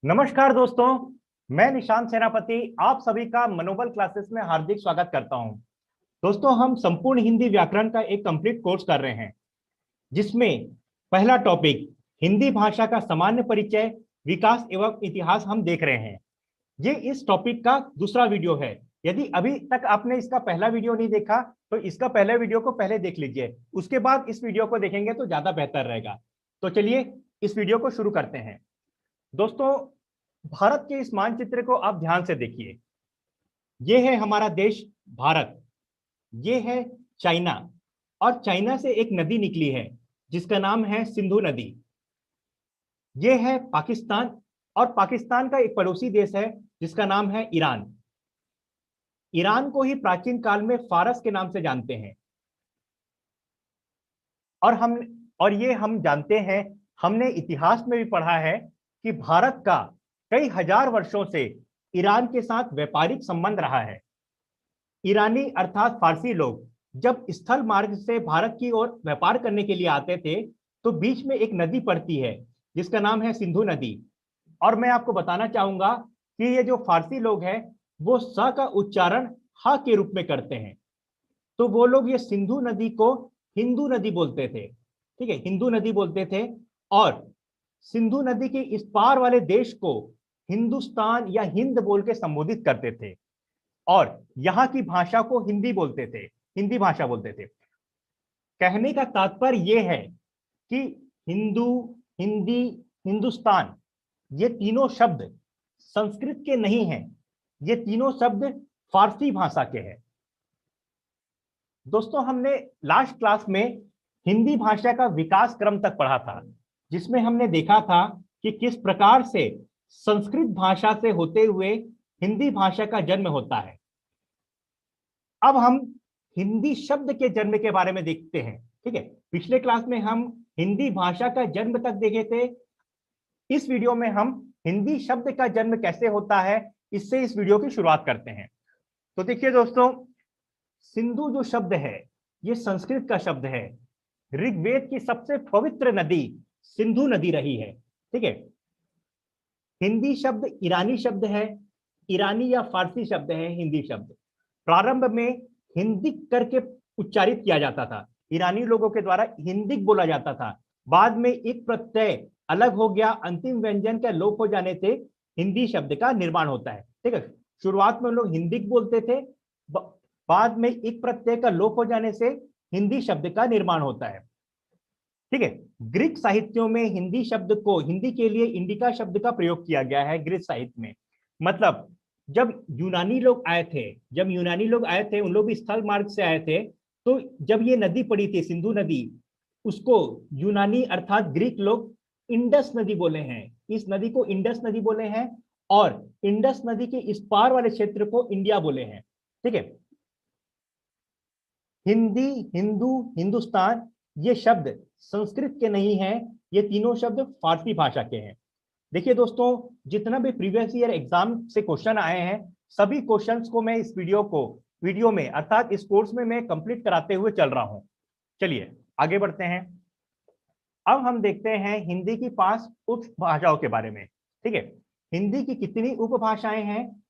नमस्कार दोस्तों, मैं निशांत सेनापति आप सभी का मनोबल क्लासेस में हार्दिक स्वागत करता हूं। दोस्तों, हम संपूर्ण हिंदी व्याकरण का एक कंप्लीट कोर्स कर रहे हैं, जिसमें पहला टॉपिक हिंदी भाषा का सामान्य परिचय, विकास एवं इतिहास हम देख रहे हैं। ये इस टॉपिक का दूसरा वीडियो है। यदि अभी तक आपने इसका पहला वीडियो नहीं देखा तो इसका पहले वीडियो को पहले देख लीजिए, उसके बाद इस वीडियो को देखेंगे तो ज्यादा बेहतर रहेगा। तो चलिए इस वीडियो को शुरू करते हैं। दोस्तों, भारत के इस मानचित्र को आप ध्यान से देखिए। ये है हमारा देश भारत, ये है चाइना, और चाइना से एक नदी निकली है जिसका नाम है सिंधु नदी। ये है पाकिस्तान, और पाकिस्तान का एक पड़ोसी देश है जिसका नाम है ईरान। ईरान को ही प्राचीन काल में फारस के नाम से जानते हैं। और ये हम जानते हैं, हमने इतिहास में भी पढ़ा है कि भारत का कई हजार वर्षों से ईरान के साथ व्यापारिक संबंध रहा है। ईरानी अर्थात फारसी लोग जब स्थल मार्ग से भारत की ओर व्यापार करने के लिए आते थे तो बीच में एक नदी पड़ती है जिसका नाम है सिंधु नदी। और मैं आपको बताना चाहूंगा कि ये जो फारसी लोग हैं वो स का उच्चारण ह के रूप में करते हैं, तो वो लोग ये सिंधु नदी को हिंदू नदी बोलते थे। ठीक है, हिंदू नदी बोलते थे। और सिंधु नदी के इस पार वाले देश को हिंदुस्तान या हिंद बोल के संबोधित करते थे, और यहाँ की भाषा को हिंदी बोलते थे, हिंदी भाषा बोलते थे। कहने का तात्पर्य यह है कि हिंदू, हिंदी, हिंदुस्तान, ये तीनों शब्द संस्कृत के नहीं हैं, ये तीनों शब्द फारसी भाषा के हैं। दोस्तों, हमने लास्ट क्लास में हिंदी भाषा का विकास क्रम तक पढ़ा था, जिसमें हमने देखा था कि किस प्रकार से संस्कृत भाषा से होते हुए हिंदी भाषा का जन्म होता है। अब हम हिंदी शब्द के जन्म के बारे में देखते हैं। ठीक है, पिछले क्लास में हम हिंदी भाषा का जन्म तक देखे थे। इस वीडियो में हम हिंदी शब्द का जन्म कैसे होता है, इससे इस वीडियो की शुरुआत करते हैं। तो देखिए दोस्तों, सिंधु जो शब्द है ये संस्कृत का शब्द है। ऋग्वेद की सबसे पवित्र नदी सिंधु नदी रही है। ठीक है, हिंदी शब्द ईरानी शब्द है, ईरानी या फारसी शब्द है हिंदी शब्द। प्रारंभ में हिंदिक करके उच्चारित किया जाता था, ईरानी लोगों के द्वारा हिंदिक बोला जाता था। बाद में एक प्रत्यय अलग हो गया, अंतिम व्यंजन का लोप हो जाने से हिंदी शब्द का निर्माण होता है। ठीक है, शुरुआत में लोग हिंदिक बोलते थे, बाद में एक प्रत्यय का लोप हो जाने से हिंदी शब्द का निर्माण होता है। ठीक है, ग्रीक साहित्यों में हिंदी शब्द को, हिंदी के लिए इंडिका शब्द का प्रयोग किया गया है ग्रीक साहित्य में। मतलब जब यूनानी लोग आए थे, उन लोग भी स्थल मार्ग से आए थे, तो जब ये नदी पड़ी थी सिंधु नदी, उसको यूनानी अर्थात ग्रीक लोग इंडस नदी बोले हैं। इस नदी को इंडस नदी बोले हैं, और इंडस नदी के इस पार वाले क्षेत्र को इंडिया बोले हैं। ठीक है, हिंदी, हिंदू, हिंदुस्तान, ये शब्द संस्कृत के नहीं हैं, ये तीनों शब्द फारसी भाषा के हैं। देखिए दोस्तों, जितना भी प्रीवियस ईयर एग्जाम से क्वेश्चन आए हैं, सभी क्वेश्चंस को मैं इस वीडियो में अर्थात इस कोर्स में मैं कंप्लीट कराते हुए चल रहा हूं। चलिए आगे बढ़ते हैं। अब हम देखते हैं हिंदी की 5 उपभाषाओं के बारे में। ठीक है, हिंदी की कितनी उपभाषाएं हैं?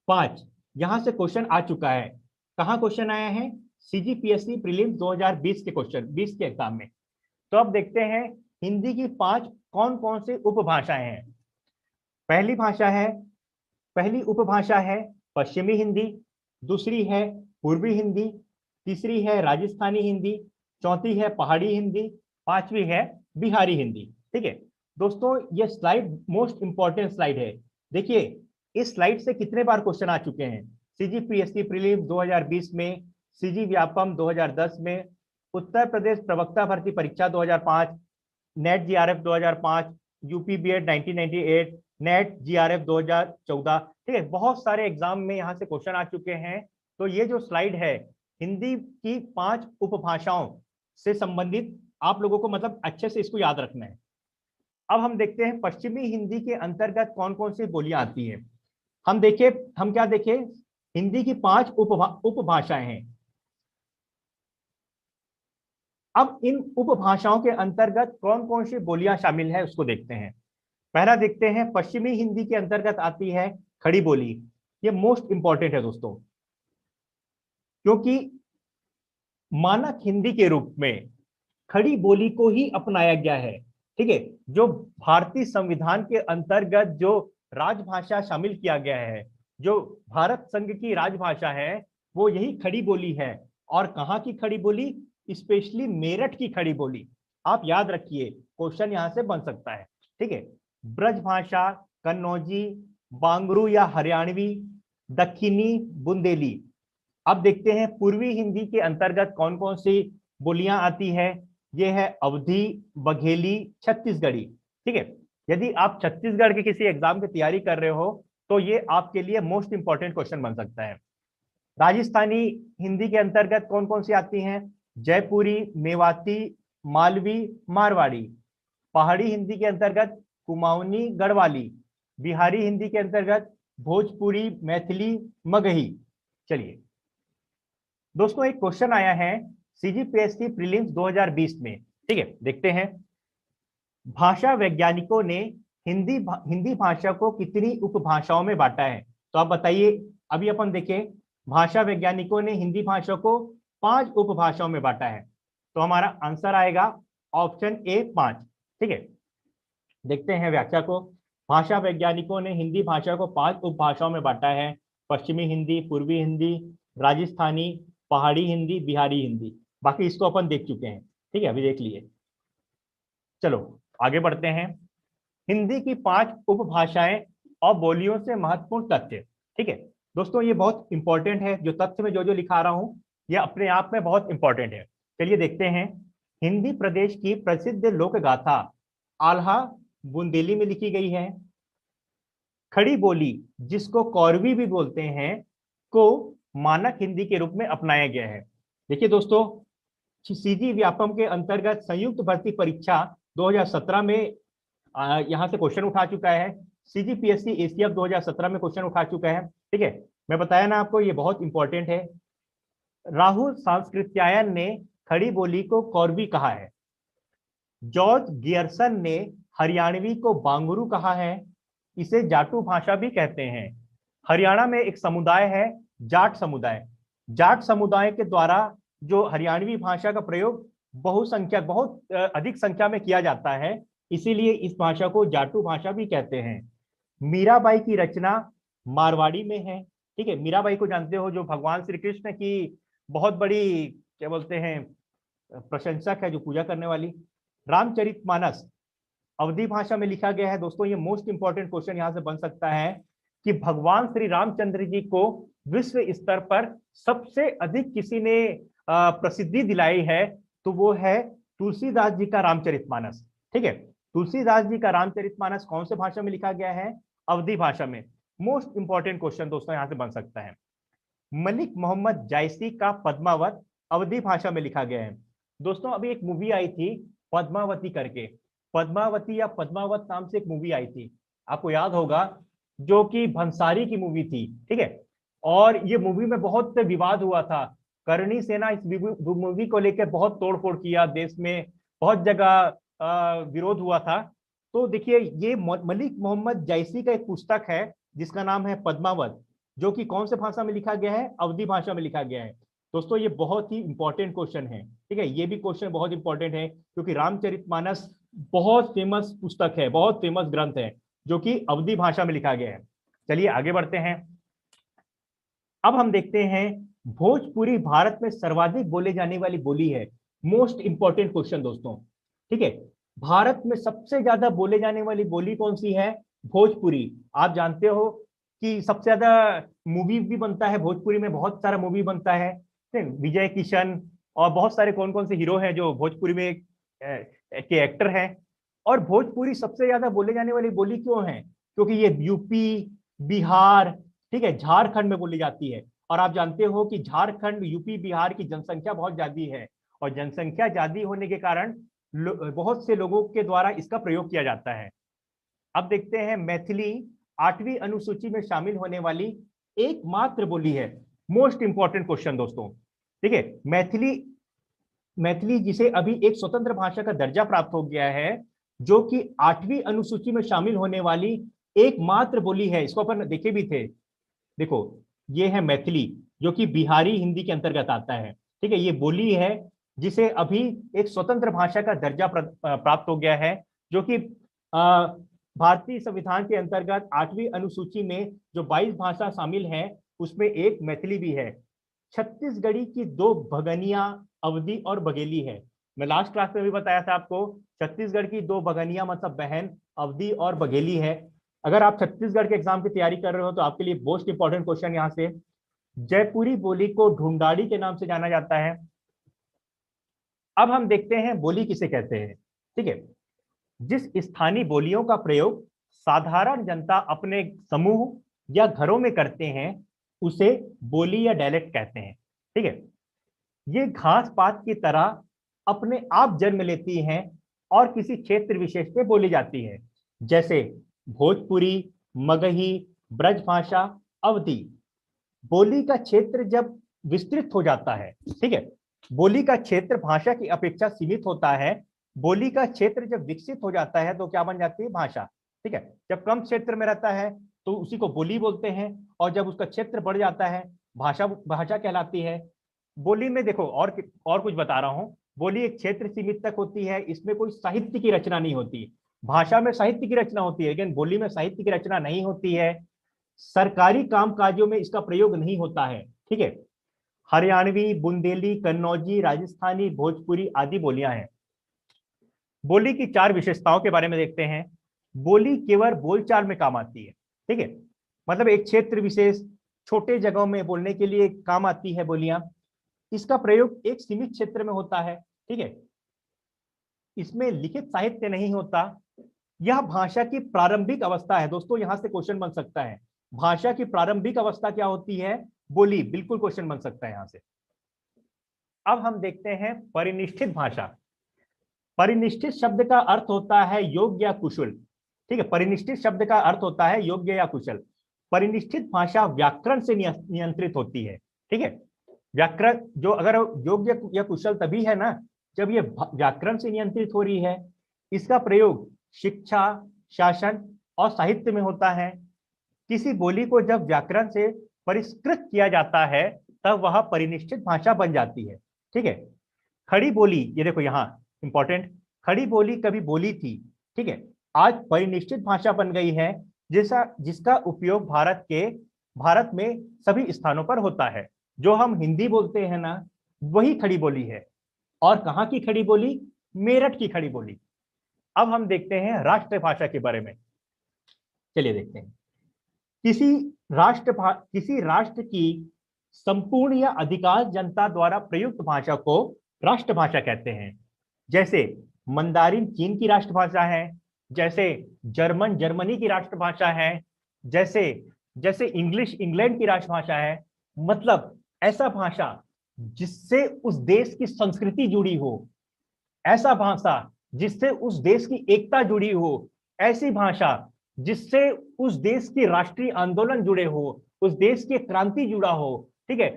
5। यहां से क्वेश्चन आ चुका है। कहाँ क्वेश्चन आया है? सीजीपीएससी प्रीलिम्स 2020 के क्वेश्चन, 20 के एग्जाम में। तो अब देखते हैं हिंदी की 5 कौन कौन सी उपभाषाएं हैं। पहली उपभाषा है पश्चिमी हिंदी, दूसरी है पूर्वी हिंदी, तीसरी है राजस्थानी हिंदी, चौथी है पहाड़ी हिंदी, पांचवी है बिहारी हिंदी। ठीक है दोस्तों, ये स्लाइड मोस्ट इंपॉर्टेंट स्लाइड है। देखिए, इस स्लाइड से कितने बार क्वेश्चन आ चुके हैं। सीजीपीएससी प्रीलिम्स 2020 में, सीजी व्यापम 2010 में, उत्तर प्रदेश प्रवक्ता भर्ती परीक्षा 2005, NET JRF 2005, UP BEd 1998, NET JRF 2014। ठीक है, बहुत सारे एग्जाम में यहाँ से क्वेश्चन आ चुके हैं। तो ये जो स्लाइड है हिंदी की 5 उपभाषाओं से संबंधित, आप लोगों को मतलब अच्छे से इसको याद रखना है। अब हम देखते हैं पश्चिमी हिंदी के अंतर्गत कौन कौन सी बोलियां आती हैं। हम क्या देखें, हिंदी की 5 उपभाषाएं हैं। अब इन उपभाषाओं के अंतर्गत कौन कौन सी बोलियां शामिल है उसको देखते हैं। पहला देखते हैं, पश्चिमी हिंदी के अंतर्गत आती है खड़ी बोली। ये मोस्ट इंपॉर्टेंट है दोस्तों, क्योंकि मानक हिंदी के रूप में खड़ी बोली को ही अपनाया गया है। ठीक है, जो भारतीय संविधान के अंतर्गत जो राजभाषा शामिल किया गया है, जो भारत संघ की राजभाषा है, वो यही खड़ी बोली है। और कहाँ की खड़ी बोली? स्पेशली मेरठ की खड़ी बोली। आप याद रखिए, क्वेश्चन यहां से बन सकता है। ठीक है, ब्रज भाषा, कन्नौजी, बांगरू या हरियाणवी, दक्षिणी बुंदेली। अब देखते हैं पूर्वी हिंदी के अंतर्गत कौन कौन सी बोलियां आती है। ये है अवधी, बघेली, छत्तीसगढ़ी। ठीक है, यदि आप छत्तीसगढ़ के किसी एग्जाम की तैयारी कर रहे हो तो ये आपके लिए मोस्ट इंपॉर्टेंट क्वेश्चन बन सकता है। राजस्थानी हिंदी के अंतर्गत कौन कौन सी आती हैं? जयपुरी, मेवाती, मालवी, मारवाड़ी। पहाड़ी हिंदी के अंतर्गत कुमाऊनी, गढ़वाली। बिहारी हिंदी के अंतर्गत भोजपुरी, मैथिली, मगही। चलिए दोस्तों, एक क्वेश्चन आया है सीजीपीएससी प्रीलिम्स 2020 में। ठीक है, देखते हैं। भाषा वैज्ञानिकों ने हिंदी भाषा को कितनी उपभाषाओं में बांटा है? तो आप बताइए। अभी अपन देखें, भाषा वैज्ञानिकों ने हिंदी भाषा को 5 उपभाषाओं में बांटा है। तो हमारा आंसर आएगा ऑप्शन ए 5। ठीक है, देखते हैं व्याख्या को। भाषा वैज्ञानिकों ने हिंदी भाषा को 5 उपभाषाओं में बांटा है। पश्चिमी हिंदी, पूर्वी हिंदी, राजस्थानी, पहाड़ी हिंदी, बिहारी हिंदी। बाकी इसको अपन देख चुके हैं। ठीक है, अभी देख लिए। चलो आगे बढ़ते हैं। हिंदी की 5 उपभाषाएं और बोलियों से महत्वपूर्ण तथ्य। ठीक है दोस्तों, ये बहुत इंपॉर्टेंट है। जो तथ्य में जो जो लिखा रहा हूं, ये अपने आप में बहुत इंपॉर्टेंट है। चलिए देखते हैं। हिंदी प्रदेश की प्रसिद्ध लोक गाथा आल्हा बुंदेली में लिखी गई है। खड़ी बोली, जिसको कौरवी भी बोलते हैं, को मानक हिंदी के रूप में अपनाया गया है। देखिए दोस्तों, सीजी व्यापम के अंतर्गत संयुक्त भर्ती परीक्षा 2017 में यहां से क्वेश्चन उठा चुका है। सीजीपीएससी एसीएफ 2017 में क्वेश्चन उठा चुका है। ठीक है, मैं बताया ना आपको, ये बहुत इंपॉर्टेंट है। राहुल सांस्कृत्यायन ने खड़ी बोली को कौरवी कहा है। जॉर्ज गियर्सन ने हरियाणवी को बांगुरू कहा है। इसे जाटू भाषा भी कहते हैं। हरियाणा में एक समुदाय है, जाट समुदाय। जाट समुदाय के द्वारा जो हरियाणवी भाषा का प्रयोग बहुत अधिक संख्या में किया जाता है, इसीलिए इस भाषा को जाटू भाषा भी कहते हैं। मीराबाई की रचना मारवाड़ी में है। ठीक है, मीराबाई को जानते हो, जो भगवान श्री कृष्ण की बहुत बड़ी क्या बोलते हैं प्रशंसक है, जो पूजा करने वाली। रामचरितमानस अवधी भाषा में लिखा गया है। दोस्तों, ये मोस्ट इंपॉर्टेंट क्वेश्चन यहां से बन सकता है कि भगवान श्री रामचंद्र जी को विश्व स्तर पर सबसे अधिक किसी ने प्रसिद्धि दिलाई है, तो वो है तुलसीदास जी का रामचरितमानस। ठीक है, तुलसीदास जी का रामचरितमानस कौन से भाषा में लिखा गया है? अवधी भाषा में। मोस्ट इंपॉर्टेंट क्वेश्चन दोस्तों यहां से बन सकता है। मलिक मोहम्मद जायसी का पद्मावत अवधी भाषा में लिखा गया है। दोस्तों, अभी एक मूवी आई थी पद्मावती करके, पद्मावती या पद्मावत नाम से एक मूवी आई थी, आपको याद होगा, जो कि भंसारी की मूवी थी। ठीक है, और ये मूवी में बहुत विवाद हुआ था। करणी सेना इस मूवी को लेकर बहुत तोड़फोड़ किया, देश में बहुत जगह विरोध हुआ था। तो देखिए, ये मलिक मोहम्मद जायसी का एक पुस्तक है जिसका नाम है पद्मावत, जो कि कौन से भाषा में लिखा गया है? अवधी भाषा में लिखा गया है। दोस्तों, ये बहुत ही इंपॉर्टेंट क्वेश्चन है। ठीक है, ये भी क्वेश्चन बहुत इंपॉर्टेंट है, क्योंकि रामचरितमानस बहुत फेमस पुस्तक है, बहुत फेमस ग्रंथ है, जो कि अवधी भाषा में लिखा गया है। चलिए आगे बढ़ते हैं। अब हम देखते हैं, भोजपुरी भारत में सर्वाधिक बोले जाने वाली बोली है। मोस्ट इंपॉर्टेंट क्वेश्चन दोस्तों। ठीक है, भारत में सबसे ज्यादा बोले जाने वाली बोली कौन सी है? भोजपुरी। आप जानते हो कि सबसे ज्यादा मूवी भी बनता है भोजपुरी में, बहुत सारा मूवी बनता है। विजय किशन और बहुत सारे कौन कौन से हीरो हैं जो भोजपुरी में के एक्टर हैं। और भोजपुरी सबसे ज्यादा बोले जाने वाली बोली क्यों है? क्योंकि ये यूपी, बिहार, ठीक है, झारखंड में बोली जाती है। और आप जानते हो कि झारखंड, यूपी, बिहार की जनसंख्या बहुत ज्यादा है, और जनसंख्या ज्यादा होने के कारण बहुत से लोगों के द्वारा इसका प्रयोग किया जाता है। अब देखते हैं, मैथिली 8वीं अनुसूची में शामिल होने वाली एकमात्र बोली है। मोस्ट इंपॉर्टेंट क्वेश्चन दोस्तों। ठीक है, मैथिली जिसे अभी एक स्वतंत्र भाषा का दर्जा प्राप्त हो गया है, जो कि 8वीं अनुसूची में शामिल होने वाली एकमात्र बोली है। इसको अपन देखे भी थे। देखो, ये है मैथिली, जो कि बिहारी हिंदी के अंतर्गत आता है। ठीक है, ये बोली है जिसे अभी एक स्वतंत्र भाषा का दर्जा प्राप्त हो गया है, जो कि भारतीय संविधान के अंतर्गत 8वीं अनुसूची में जो 22 भाषा शामिल है उसमें एक मैथिली भी है। छत्तीसगढ़ी की 2 भगनिया अवधि और बघेली है। मैं लास्ट क्लास में भी बताया था आपको, छत्तीसगढ़ की 2 भगनिया मतलब बहन अवधि और बघेली है। अगर आप छत्तीसगढ़ के एग्जाम की तैयारी कर रहे हो तो आपके लिए मोस्ट इंपॉर्टेंट क्वेश्चन यहाँ से, जयपुरी बोली को ढूंढाड़ी के नाम से जाना जाता है। अब हम देखते हैं बोली किसे कहते हैं। ठीक है, जिस स्थानीय बोलियों का प्रयोग साधारण जनता अपने समूह या घरों में करते हैं उसे बोली या डायलेक्ट कहते हैं। ठीक है, ये घास पात की तरह अपने आप जन्म लेती हैं और किसी क्षेत्र विशेष पे बोली जाती है, जैसे भोजपुरी, मगही, ब्रजभाषा, अवधी। बोली का क्षेत्र जब विस्तृत हो जाता है, ठीक है, बोली का क्षेत्र भाषा की अपेक्षा सीमित होता है। बोली का क्षेत्र जब विकसित हो जाता है तो क्या बन जाती है? भाषा। ठीक है, जब कम क्षेत्र में रहता है तो उसी को बोली बोलते हैं, और जब उसका क्षेत्र बढ़ जाता है भाषा भाषा कहलाती है। बोली में देखो और कुछ बता रहा हूं, बोली एक क्षेत्र सीमित तक होती है, इसमें कोई साहित्य की रचना नहीं होती। भाषा में साहित्य की रचना होती है, लेकिन बोली में साहित्य की रचना नहीं होती है। सरकारी कामकाजों में इसका प्रयोग नहीं होता है। ठीक है, हरियाणवी, बुंदेली, कन्नौजी, राजस्थानी, भोजपुरी आदि बोलियां हैं। बोली की 4 विशेषताओं के बारे में देखते हैं। बोली केवल बोलचाल में काम आती है। ठीक है, मतलब एक क्षेत्र विशेष, छोटे जगहों में बोलने के लिए काम आती है बोलियां। इसका प्रयोग एक सीमित क्षेत्र में होता है। ठीक है, इसमें लिखित साहित्य नहीं होता। यह भाषा की प्रारंभिक अवस्था है। दोस्तों, यहां से क्वेश्चन बन सकता है, भाषा की प्रारंभिक अवस्था क्या होती है? बोली। बिल्कुल क्वेश्चन बन सकता है यहां से। अब हम देखते हैं परिनिष्ठित भाषा। परिनिष्ठित शब्द का अर्थ होता है योग्य या कुशल। ठीक है, परिनिष्ठित शब्द का अर्थ होता है योग्य या कुशल। परिनिष्ठित भाषा व्याकरण से नियंत्रित होती है। ठीक है, व्याकरण जो अगर योग्य या कुशल तभी है ना जब ये व्याकरण से नियंत्रित हो रही है। इसका प्रयोग शिक्षा, शासन और साहित्य में होता है। किसी बोली को जब व्याकरण से परिष्कृत किया जाता है तब वह परिनिष्ठित भाषा बन जाती है। ठीक है, खड़ी बोली, ये देखो यहाँ इंपॉर्टेंट, खड़ी बोली कभी बोली थी। ठीक है, आज परिनिष्ठित भाषा बन गई है, जिसका उपयोग भारत में सभी स्थानों पर होता है। जो हम हिंदी बोलते हैं ना, वही खड़ी बोली है। और कहाँ की खड़ी बोली? मेरठ की खड़ी बोली। अब हम देखते हैं राष्ट्रभाषा के बारे में। चलिए देखते हैं। किसी राष्ट्र की संपूर्ण या अधिकांश जनता द्वारा प्रयुक्त भाषा को राष्ट्रभाषा कहते हैं। जैसे मंदारिन चीन की राष्ट्रभाषा है, जैसे जर्मन जर्मनी की राष्ट्रभाषा है, जैसे जैसे इंग्लिश इंग्लैंड की राष्ट्रभाषा है। मतलब ऐसा भाषा जिससे उस देश की संस्कृति जुड़ी हो, ऐसा भाषा जिससे उस देश की एकता जुड़ी हो, ऐसी भाषा जिससे उस देश की राष्ट्रीय आंदोलन जुड़े हो, उस देश की क्रांति जुड़ा हो। ठीक है,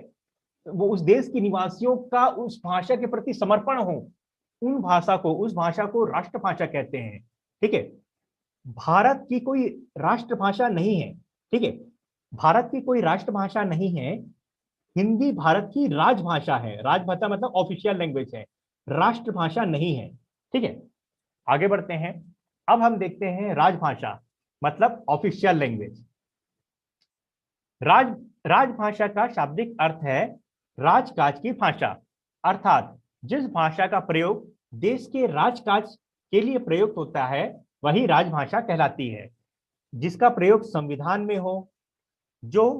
वो उस देश के निवासियों का उस भाषा के प्रति समर्पण हो, उस भाषा को राष्ट्रभाषा कहते हैं। ठीक है, भारत की कोई राष्ट्रभाषा नहीं है। ठीक है, भारत की कोई राष्ट्रभाषा नहीं है। हिंदी भारत की राजभाषा है। राजभाषा मतलब ऑफिशियल लैंग्वेज है, राष्ट्रभाषा नहीं है। ठीक है, आगे बढ़ते हैं। अब हम देखते हैं राजभाषा मतलब ऑफिशियल लैंग्वेज। राजभाषा का शाब्दिक अर्थ है राजकाज की भाषा, अर्थात जिस भाषा का प्रयोग देश के राजकाज के लिए प्रयुक्त होता है वही राजभाषा कहलाती है। जिसका प्रयोग संविधान में हो, जो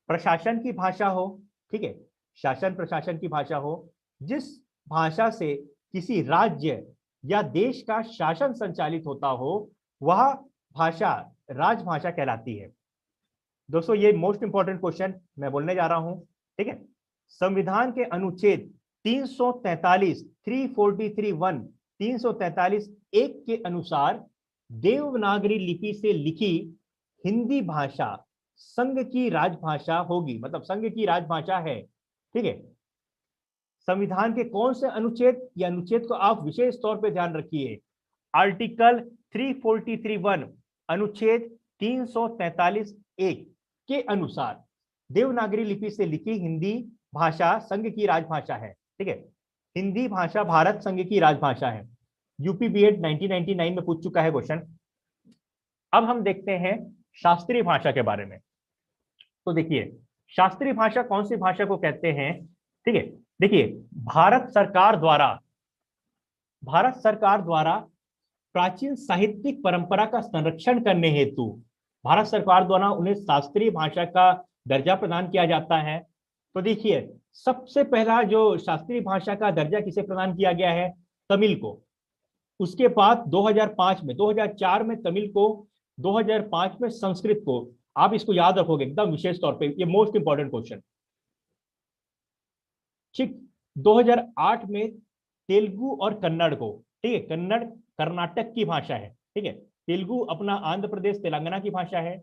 प्रशासन की भाषा हो। ठीक है, शासन प्रशासन की भाषा हो, जिस भाषा से किसी राज्य या देश का शासन संचालित होता हो, वह भाषा राजभाषा कहलाती है। दोस्तों, ये मोस्ट इंपॉर्टेंट क्वेश्चन मैं बोलने जा रहा हूं। ठीक है, संविधान के अनुच्छेद 343 343(1) 343(1) के अनुसार देवनागरी लिपि से लिखी हिंदी भाषा संघ की राजभाषा होगी, मतलब संघ की राजभाषा है। ठीक है, संविधान के कौन से अनुच्छेद? या अनुच्छेद को आप विशेष तौर पे ध्यान रखिए। आर्टिकल 343(1) अनुच्छेद 343(1) के अनुसार देवनागरी लिपि से लिखी हिंदी भाषा संघ की राजभाषा है। ठीक है, हिंदी भाषा भारत संघ की राजभाषा है। यूपी बीएड 1999 में पूछ चुका है क्वेश्चन। अब हम देखते हैं शास्त्रीय भाषा के बारे में। तो देखिए, शास्त्रीय भाषा कौन सी भाषा को कहते हैं? ठीक है, देखिए, भारत सरकार द्वारा प्राचीन साहित्यिक परंपरा का संरक्षण करने हेतु भारत सरकार द्वारा उन्हें शास्त्रीय भाषा का दर्जा प्रदान किया जाता है। तो देखिए, सबसे पहला जो शास्त्रीय भाषा का दर्जा किसे प्रदान किया गया है? तमिल को। उसके बाद 2004 में तमिल को, 2005 में संस्कृत को। आप इसको याद रखोगे एकदम विशेष तौर पे, ये मोस्ट इंपॉर्टेंट क्वेश्चन। ठीक, 2008 में तेलुगु और कन्नड़ को। ठीक है, कन्नड़ कर्नाटक की भाषा है। ठीक है, तेलुगु अपना आंध्र प्रदेश तेलंगाना की भाषा है,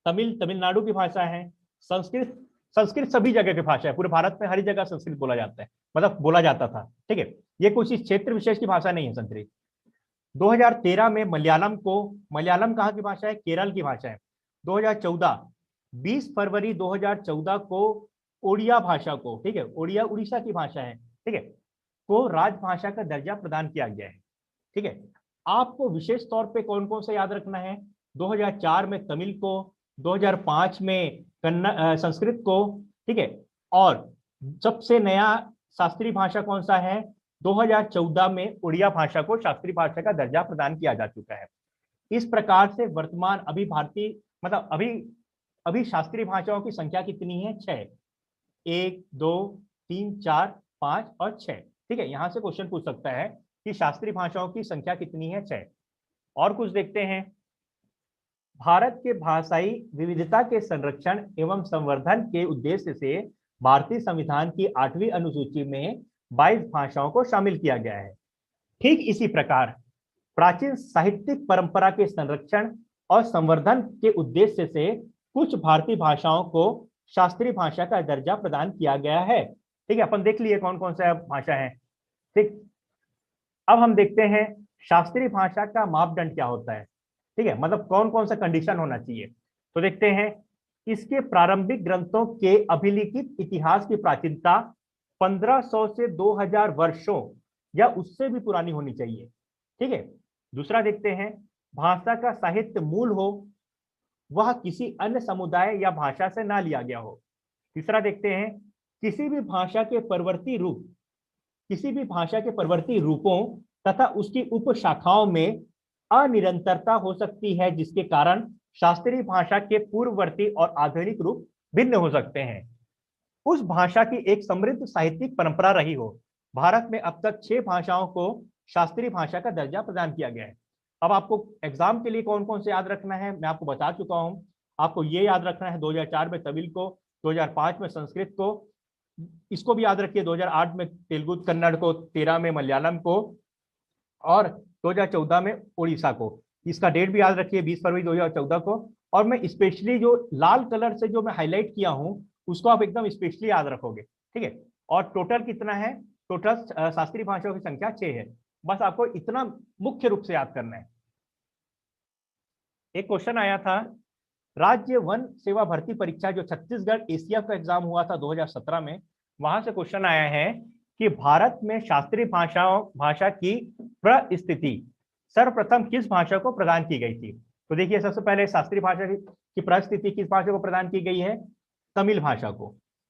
तमिल तमिलनाडु की भाषा है, संस्कृत संस्कृत सभी जगह की भाषा है, पूरे भारत में हर जगह संस्कृत बोला जाता है, मतलब बोला जाता था। ठीक है, ये कुछ इस क्षेत्र विशेष की भाषा नहीं है संस्कृत। 2013 में मलयालम कहाँ की भाषा है? केरल की भाषा है। 2014 20 फरवरी 2014 को ओडिया भाषा को, ठीक है, ओडिया उड़ीसा की भाषा है, ठीक है, को राजभाषा का दर्जा प्रदान किया गया है। ठीक है, आपको विशेष तौर पे कौन कौन सा याद रखना है? 2004 में तमिल को, 2005 में संस्कृत को, ठीक है, और सबसे नया शास्त्रीय भाषा कौन सा है? 2014 में उड़िया भाषा को शास्त्रीय भाषा का दर्जा प्रदान किया जा चुका है। इस प्रकार से वर्तमान अभी भारतीय मतलब अभी शास्त्रीय भाषाओं की संख्या कितनी है? 6। 1 2 3 4 5 और 6। ठीक है, यहां से क्वेश्चन पूछ सकता है कि शास्त्रीय भाषाओं की संख्या कितनी है? 6। और कुछ देखते हैं। भारत के भाषाई विविधता के संरक्षण एवं संवर्धन के उद्देश्य से भारतीय संविधान की 8वीं अनुसूची में 22 भाषाओं को शामिल किया गया है। ठीक इसी प्रकार प्राचीन साहित्यिक परंपरा के संरक्षण और संवर्धन के उद्देश्य से कुछ भारतीय भाषाओं को शास्त्रीय भाषा का दर्जा प्रदान किया गया है। ठीक है, अपन देख लिए कौन कौन सा भाषा है। ठीक, अब हम देखते हैं शास्त्रीय भाषा का मापदंड क्या होता है। ठीक है, मतलब कौन कौन सा कंडीशन होना चाहिए। तो देखते हैं, इसके प्रारंभिक ग्रंथों के अभिलिखित इतिहास की प्राचीनता 1500 से 2000 वर्षों या उससे भी पुरानी होनी चाहिए। ठीक है, दूसरा देखते हैं, भाषा का साहित्य मूल हो, वह किसी अन्य समुदाय या भाषा से ना लिया गया हो। तीसरा देखते हैं, किसी भी भाषा के परवर्ती रूपों तथा उसकी उपशाखाओं में अनिरंतरता हो सकती है, जिसके कारण शास्त्रीय भाषा के पूर्ववर्ती और आधुनिक रूप भिन्न हो सकते हैं। उस भाषा की एक समृद्ध साहित्यिक परंपरा रही हो। भारत में अब तक 6 भाषाओं को शास्त्रीय भाषा का दर्जा प्रदान किया गया है। अब आपको एग्जाम के लिए कौन कौन से याद रखना है, मैं आपको बता चुका हूं। आपको ये याद रखना है 2004 में तमिल को, 2005 में संस्कृत को, इसको भी याद रखिए 2008 में तेलुगु कन्नड़ को, 13 में मलयालम को और 2014 में उड़ीसा को। इसका डेट भी याद रखिए 20 फरवरी 2014 को। और मैं स्पेशली जो लाल कलर से जो मैं हाईलाइट किया हूं उसको आप एकदम स्पेशली याद रखोगे। ठीक है, और टोटल कितना है? टोटल शास्त्रीय भाषाओं की संख्या 6 है। बस आपको इतना मुख्य रूप से याद करना है। एक क्वेश्चन आया था, राज्य वन सेवा भर्ती परीक्षा जो छत्तीसगढ़ एसीएफ का एग्जाम हुआ था 2017 में, वहां से क्वेश्चन आया है कि भारत में शास्त्रीय भाषा की प्रस्थिति सर्वप्रथम किस भाषा को प्रदान की गई थी। तो देखिए, सबसे पहले शास्त्रीय भाषा की प्रस्थिति किस भाषा को प्रदान की गई है? तमिल भाषा को।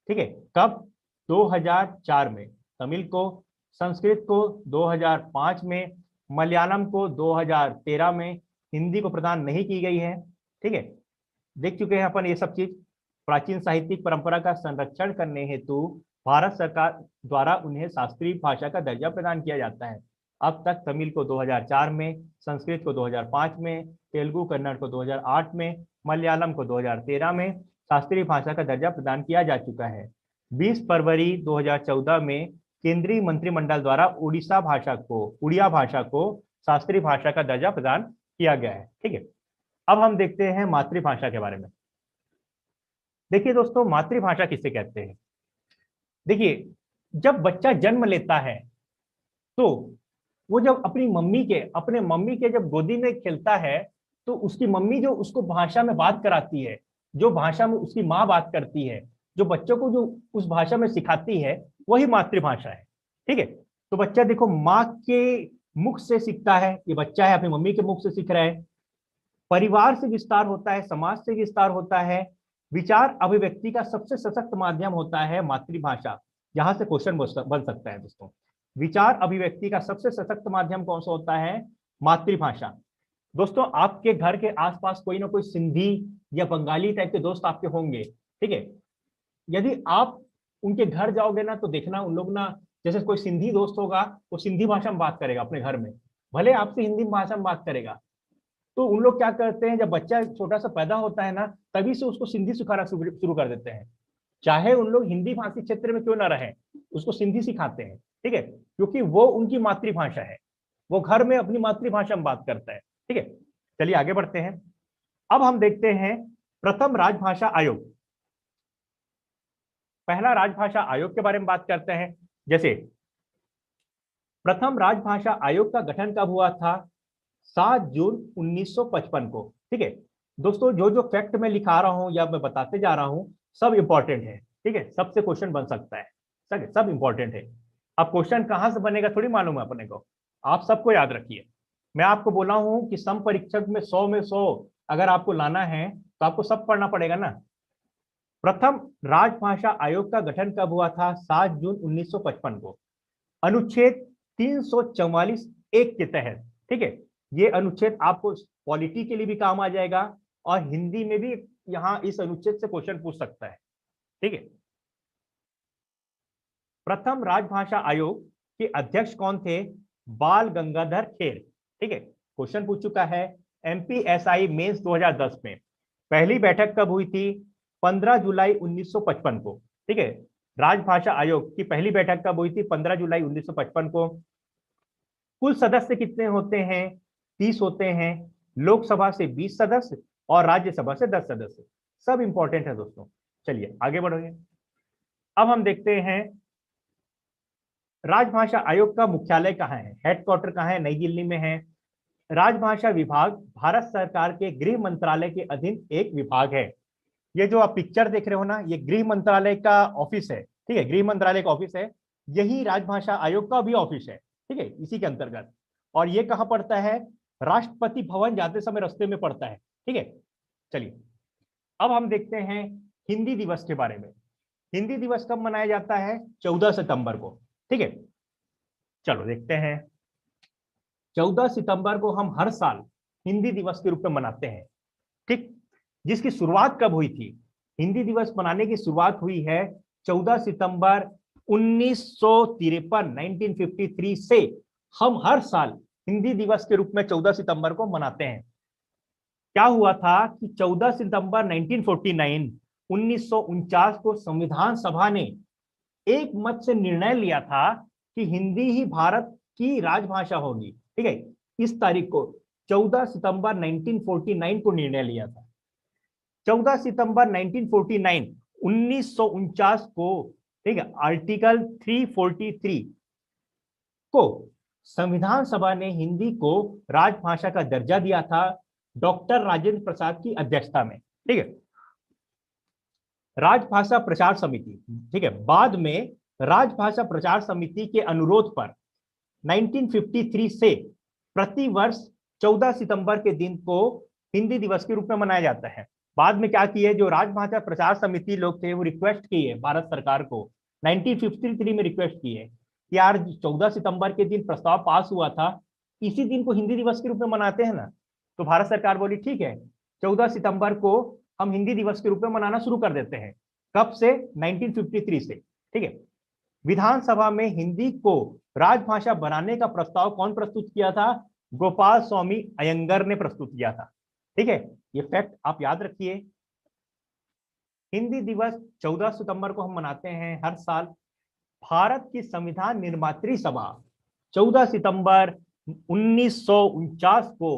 ठीक है, कब? 2004 में तमिल को, संस्कृत को 2005 में, मलयालम को 2013 में, हिंदी को प्रदान नहीं की गई है। ठीक है, देख चुके हैं अपन ये सब चीज। प्राचीन साहित्यिक परंपरा का संरक्षण करने हेतु भारत सरकार द्वारा उन्हें शास्त्रीय भाषा का दर्जा प्रदान किया जाता है। अब तक तमिल को 2004 में, संस्कृत को 2005 में, तेलुगु कन्नड़ को 2008 में, मलयालम को 2013 में शास्त्रीय भाषा का दर्जा प्रदान किया जा चुका है। 20 फरवरी 2014 में केंद्रीय मंत्रिमंडल द्वारा उड़िया भाषा को शास्त्रीय भाषा का दर्जा प्रदान किया गया है। ठीक है, अब हम देखते हैं मातृभाषा के बारे में। देखिए दोस्तों, मातृभाषा किसे कहते हैं? देखिए, जब बच्चा जन्म लेता है तो वो जब अपने मम्मी के जब गोदी में खेलता है, तो उसकी मम्मी जो उसको भाषा में बात कराती है, जो भाषा में उसकी माँ बात करती है, जो बच्चों को जो उस भाषा में सिखाती है, वही मातृभाषा है। ठीक है, तो बच्चा देखो माँ के मुख से सीखता है, ये बच्चा है अपनी मम्मी के मुख से सीख रहा है। परिवार से विस्तार होता है, समाज से विस्तार होता है। विचार अभिव्यक्ति का सबसे सशक्त माध्यम होता है मातृभाषा। यहां से क्वेश्चन बन सकता है दोस्तों, विचार अभिव्यक्ति का सबसे सशक्त माध्यम कौन सा होता है? मातृभाषा। दोस्तों आपके घर के आसपास कोई ना कोई सिंधी या बंगाली टाइप के दोस्त आपके होंगे, ठीक है। यदि आप उनके घर जाओगे ना, तो देखना उन लोग ना, जैसे कोई सिंधी दोस्त होगा, वो सिंधी भाषा में बात करेगा अपने घर में, भले आपसे हिंदी भाषा में बात करेगा। तो उन लोग क्या करते हैं, जब बच्चा छोटा सा पैदा होता है ना, तभी से उसको सिंधी सिखाना शुरू कर देते हैं। चाहे उन लोग हिंदी भाषी क्षेत्र में क्यों ना रहे, उसको सिंधी सिखाते हैं, ठीक है, क्योंकि वो उनकी मातृभाषा है। वो घर में अपनी मातृभाषा में बात करता है। ठीक है, चलिए आगे बढ़ते हैं। अब हम देखते हैं प्रथम राजभाषा आयोग। पहला राजभाषा आयोग के बारे में बात करते हैं। जैसे प्रथम राजभाषा आयोग का गठन कब हुआ था? 7 जून 1955 को। ठीक है दोस्तों, जो जो फैक्ट मैं लिखा रहा हूं या मैं बताते जा रहा हूं, सब इंपॉर्टेंट है। ठीक है, सबसे क्वेश्चन बन सकता है, सब इंपॉर्टेंट है। अब क्वेश्चन कहां से बनेगा थोड़ी मालूम है अपने को, आप सबको याद रखिए। मैं आपको बोला हूं कि सम परीक्षक में 100 में 100 अगर आपको लाना है, तो आपको सब पढ़ना पड़ेगा ना। प्रथम राजभाषा आयोग का गठन कब हुआ था? 7 जून 1955 को, अनुच्छेद 344 एक के तहत। ठीक है, ये अनुच्छेद आपको पॉलिटी के लिए भी काम आ जाएगा, और हिंदी में भी यहां इस अनुच्छेद से क्वेश्चन पूछ सकता है। ठीक है, प्रथम राजभाषा आयोग के अध्यक्ष कौन थे? बाल गंगाधर खेर। ठीक है, क्वेश्चन पूछ चुका है एमपीएसआई मेंस 2010 में। पहली बैठक कब हुई थी? 15 जुलाई 1955 को। ठीक है, राजभाषा आयोग की पहली बैठक कब हुई थी? 15 जुलाई 1955 को। कुल सदस्य कितने होते हैं? 30 होते हैं। लोकसभा से 20 सदस्य और राज्यसभा से 10 सदस्य। सब इंपॉर्टेंट है दोस्तों। चलिए आगे बढ़ेंगे। अब हम देखते हैं राजभाषा आयोग का मुख्यालय कहाँ है, हेडक्वार्टर कहाँ है? नई दिल्ली में है। राजभाषा विभाग भारत सरकार के गृह मंत्रालय के अधीन एक विभाग है। ये जो आप पिक्चर देख रहे हो ना, ये गृह मंत्रालय का ऑफिस है। ठीक है, गृह मंत्रालय का ऑफिस है, यही राजभाषा आयोग का भी ऑफिस है। ठीक है, इसी के अंतर्गत। और ये कहाँ पड़ता है? राष्ट्रपति भवन जाते समय रास्ते में पड़ता है। ठीक है, चलिए अब हम देखते हैं हिंदी दिवस के बारे में। हिंदी दिवस कब मनाया जाता है? 14 सितंबर को। ठीक है, चलो देखते हैं। 14 सितंबर को हम हर साल हिंदी दिवस के रूप में मनाते हैं। ठीक, जिसकी शुरुआत कब हुई थी? हिंदी दिवस मनाने की शुरुआत हुई है 14 सितंबर 1953, 1953 से हम हर साल हिंदी दिवस के रूप में 14 सितंबर को मनाते हैं। क्या हुआ था कि 14 सितंबर 1949, 1949 को संविधान सभा ने एक मत से निर्णय लिया था कि हिंदी ही भारत की राजभाषा होगी। ठीक है, इस तारीख को 14 सितंबर 1949 को निर्णय लिया था। 14 सितंबर 1949, 1949 को, ठीक है, आर्टिकल 343 को संविधान सभा ने हिंदी को राजभाषा का दर्जा दिया था, डॉक्टर राजेंद्र प्रसाद की अध्यक्षता में। ठीक है, राजभाषा प्रचार समिति, ठीक है, बाद में राजभाषा प्रचार समिति के अनुरोध पर 1953 से प्रतिवर्ष 14 सितंबर के दिन को हिंदी दिवस के रूप में मनाया जाता है। बाद में क्या किए, जो राजभाषा प्रचार समिति लोग थे, वो रिक्वेस्ट किए भारत सरकार को, 1953 में रिक्वेस्ट किए कि यार 14 सितंबर के दिन प्रस्ताव पास हुआ था, इसी दिन को हिंदी दिवस के रूप में मनाते हैं ना। तो भारत सरकार बोली ठीक है, 14 सितंबर को हम हिंदी दिवस के रूप में मनाना शुरू कर देते हैं। कब से? 1953 से। ठीक है, विधानसभा में हिंदी को राजभाषा बनाने का प्रस्ताव कौन प्रस्तुत किया था? गोपाल स्वामी अयंगर ने प्रस्तुत किया था। ठीक है, ये फैक्ट आप याद रखिए। हिंदी दिवस 14 सितंबर को हम मनाते हैं हर साल। भारत की संविधान निर्मात्री सभा 14 सितंबर 1949 को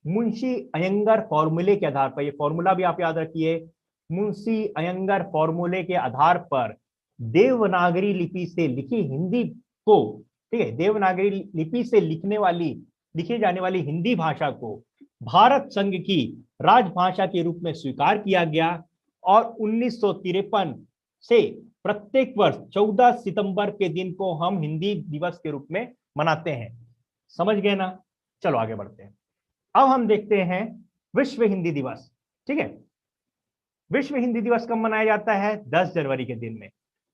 मुंशी अयंगर फॉर्मूले के आधार पर, ये फॉर्मूला भी आप याद रखिए, मुंशी अयंगर फॉर्मूले के आधार पर देवनागरी लिपि से लिखी हिंदी को ठीक है, देवनागरी लिपि से लिखी जाने वाली हिंदी भाषा को भारत संघ की राजभाषा के रूप में स्वीकार किया गया और 1953 से प्रत्येक वर्ष 14 सितंबर के दिन को हम हिंदी दिवस के रूप में मनाते हैं। समझ गए ना? चलो आगे बढ़ते हैं। अब हम देखते हैं विश्व हिंदी दिवस। ठीक है, विश्व हिंदी दिवस कब मनाया जाता है? 10 जनवरी के दिन में।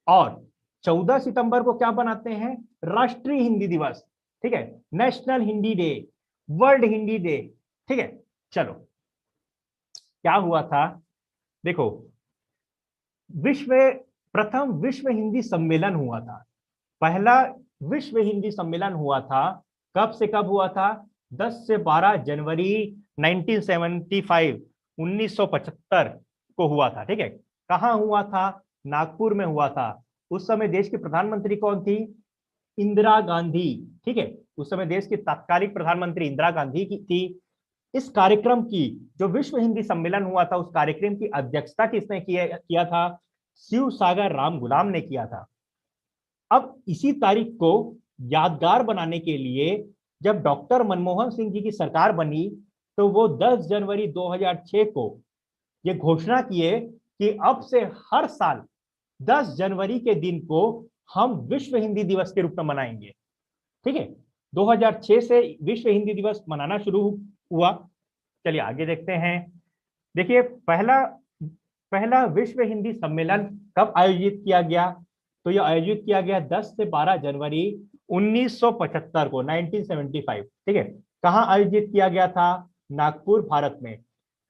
और 14 सितंबर को क्या बनाते हैं? राष्ट्रीय हिंदी दिवस। ठीक है, national Hindi day, world Hindi day. ठीक है, चलो क्या हुआ था देखो, प्रथम विश्व हिंदी सम्मेलन हुआ था। पहला विश्व हिंदी सम्मेलन हुआ था, कब से कब हुआ था? 10 से 12 जनवरी 1975 1975 को हुआ था। ठीक है, कहाँ हुआ था? नागपुर में हुआ था। उस समय देश की प्रधानमंत्री कौन थी? इंदिरा गांधी। ठीक है, उस समय देश की तत्कालिक प्रधानमंत्री इंदिरा गांधी की थी। इस कार्यक्रम की, जो विश्व हिंदी सम्मेलन हुआ था, उस कार्यक्रम की अध्यक्षता किसने किया था? शिव सागर राम गुलाम ने किया था। अब इसी तारीख को यादगार बनाने के लिए जब डॉक्टर मनमोहन सिंह जी की सरकार बनी, तो वो 10 जनवरी 2006 को ये घोषणा किए कि अब से हर साल 10 जनवरी के दिन को हम विश्व हिंदी दिवस के रूप में मनाएंगे। ठीक है, 2006 से विश्व हिंदी दिवस मनाना शुरू हुआ। चलिए आगे देखते हैं। देखिए, पहला विश्व हिंदी सम्मेलन कब आयोजित किया गया? तो यह आयोजित किया गया 10 से 12 जनवरी 1975 को, 1975। ठीक है, कहाँ आयोजित किया गया था? नागपुर, भारत में।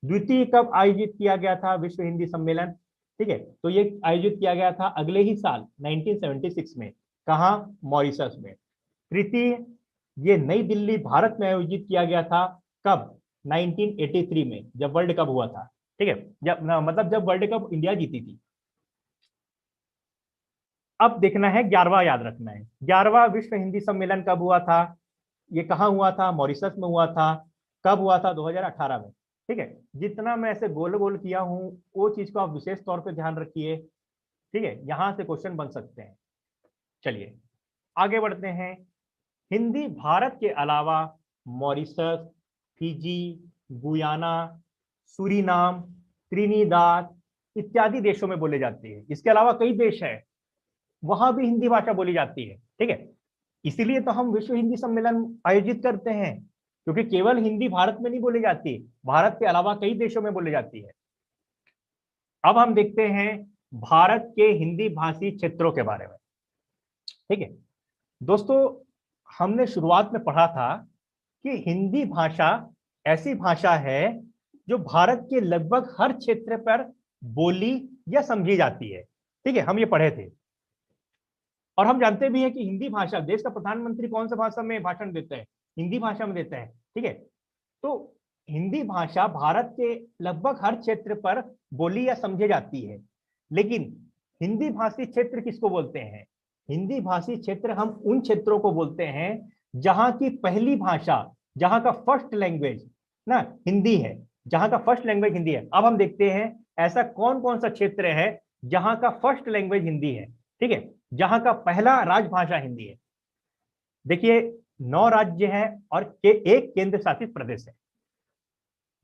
द्वितीय कब आयोजित किया गया था विश्व हिंदी सम्मेलन? ठीक है, तो ये आयोजित किया गया था अगले ही साल 1976 में। कहाँ? मॉरिशस में। तृतीय, ये नई दिल्ली, भारत में आयोजित किया गया था। कब? 1983 में, जब वर्ल्ड कप हुआ था। ठीक है, जब वर्ल्ड कप इंडिया जीती थी। अब देखना है 11वां, याद रखना है 11वां विश्व हिंदी सम्मेलन कब हुआ था? ये कहाँ हुआ था? मॉरिशस में हुआ था। कब हुआ था? 2018 में। ठीक है, जितना मैं ऐसे गोल गोल किया हूं वो चीज को आप विशेष तौर पे ध्यान रखिए। ठीक है, यहां से क्वेश्चन बन सकते हैं। चलिए आगे बढ़ते हैं। हिंदी भारत के अलावा Mauritius, Fiji, Guyana, Suriname, Trinidad इत्यादि देशों में बोले जाती है। इसके अलावा कई देश है, वहां भी हिंदी भाषा बोली जाती है। ठीक है, इसीलिए तो हम विश्व हिंदी सम्मेलन आयोजित करते हैं, क्योंकि केवल हिंदी भारत में नहीं बोली जाती, भारत के अलावा कई देशों में बोली जाती है। अब हम देखते हैं भारत के हिंदी भाषी क्षेत्रों के बारे में। ठीक है दोस्तों, हमने शुरुआत में पढ़ा था कि हिंदी भाषा ऐसी भाषा है जो भारत के लगभग हर क्षेत्र पर बोली या समझी जाती है। ठीक है, हम ये पढ़े थे। और हम जानते भी हैं कि हिंदी भाषा, देश का प्रधानमंत्री कौन सा भाषा में भाषण देते हैं? हिंदी भाषा में देते हैं। ठीक है, तो हिंदी भाषा भारत के लगभग हर क्षेत्र पर बोली या समझी जाती है। लेकिन हिंदी भाषी क्षेत्र किसको बोलते हैं? हिंदी भाषी क्षेत्र हम उन क्षेत्रों को बोलते हैं जहां की पहली भाषा, जहां का फर्स्ट लैंग्वेज ना हिंदी है, जहां का फर्स्ट लैंग्वेज हिंदी है। अब हम देखते हैं ऐसा कौन कौन सा क्षेत्र है जहां का फर्स्ट लैंग्वेज हिंदी है। ठीक है, जहां का पहला राजभाषा हिंदी है। देखिए 9 राज्य हैं और एक केंद्र शासित प्रदेश है।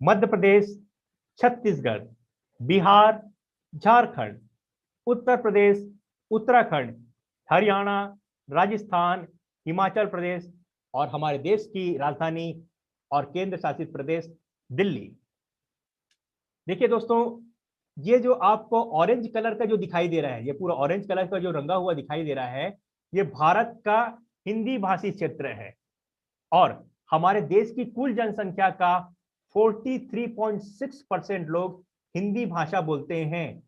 मध्य प्रदेश, छत्तीसगढ़, बिहार, झारखंड, उत्तर प्रदेश, उत्तराखंड, हरियाणा, राजस्थान, हिमाचल प्रदेश और हमारे देश की राजधानी और केंद्र शासित प्रदेश दिल्ली। देखिए दोस्तों, ये जो आपको ऑरेंज कलर का जो दिखाई दे रहा है, ये पूरा ऑरेंज कलर का जो रंगा हुआ दिखाई दे रहा है, ये भारत का हिंदी भाषी क्षेत्र है। और हमारे देश की कुल जनसंख्या का 43.6% लोग हिंदी भाषा बोलते हैं,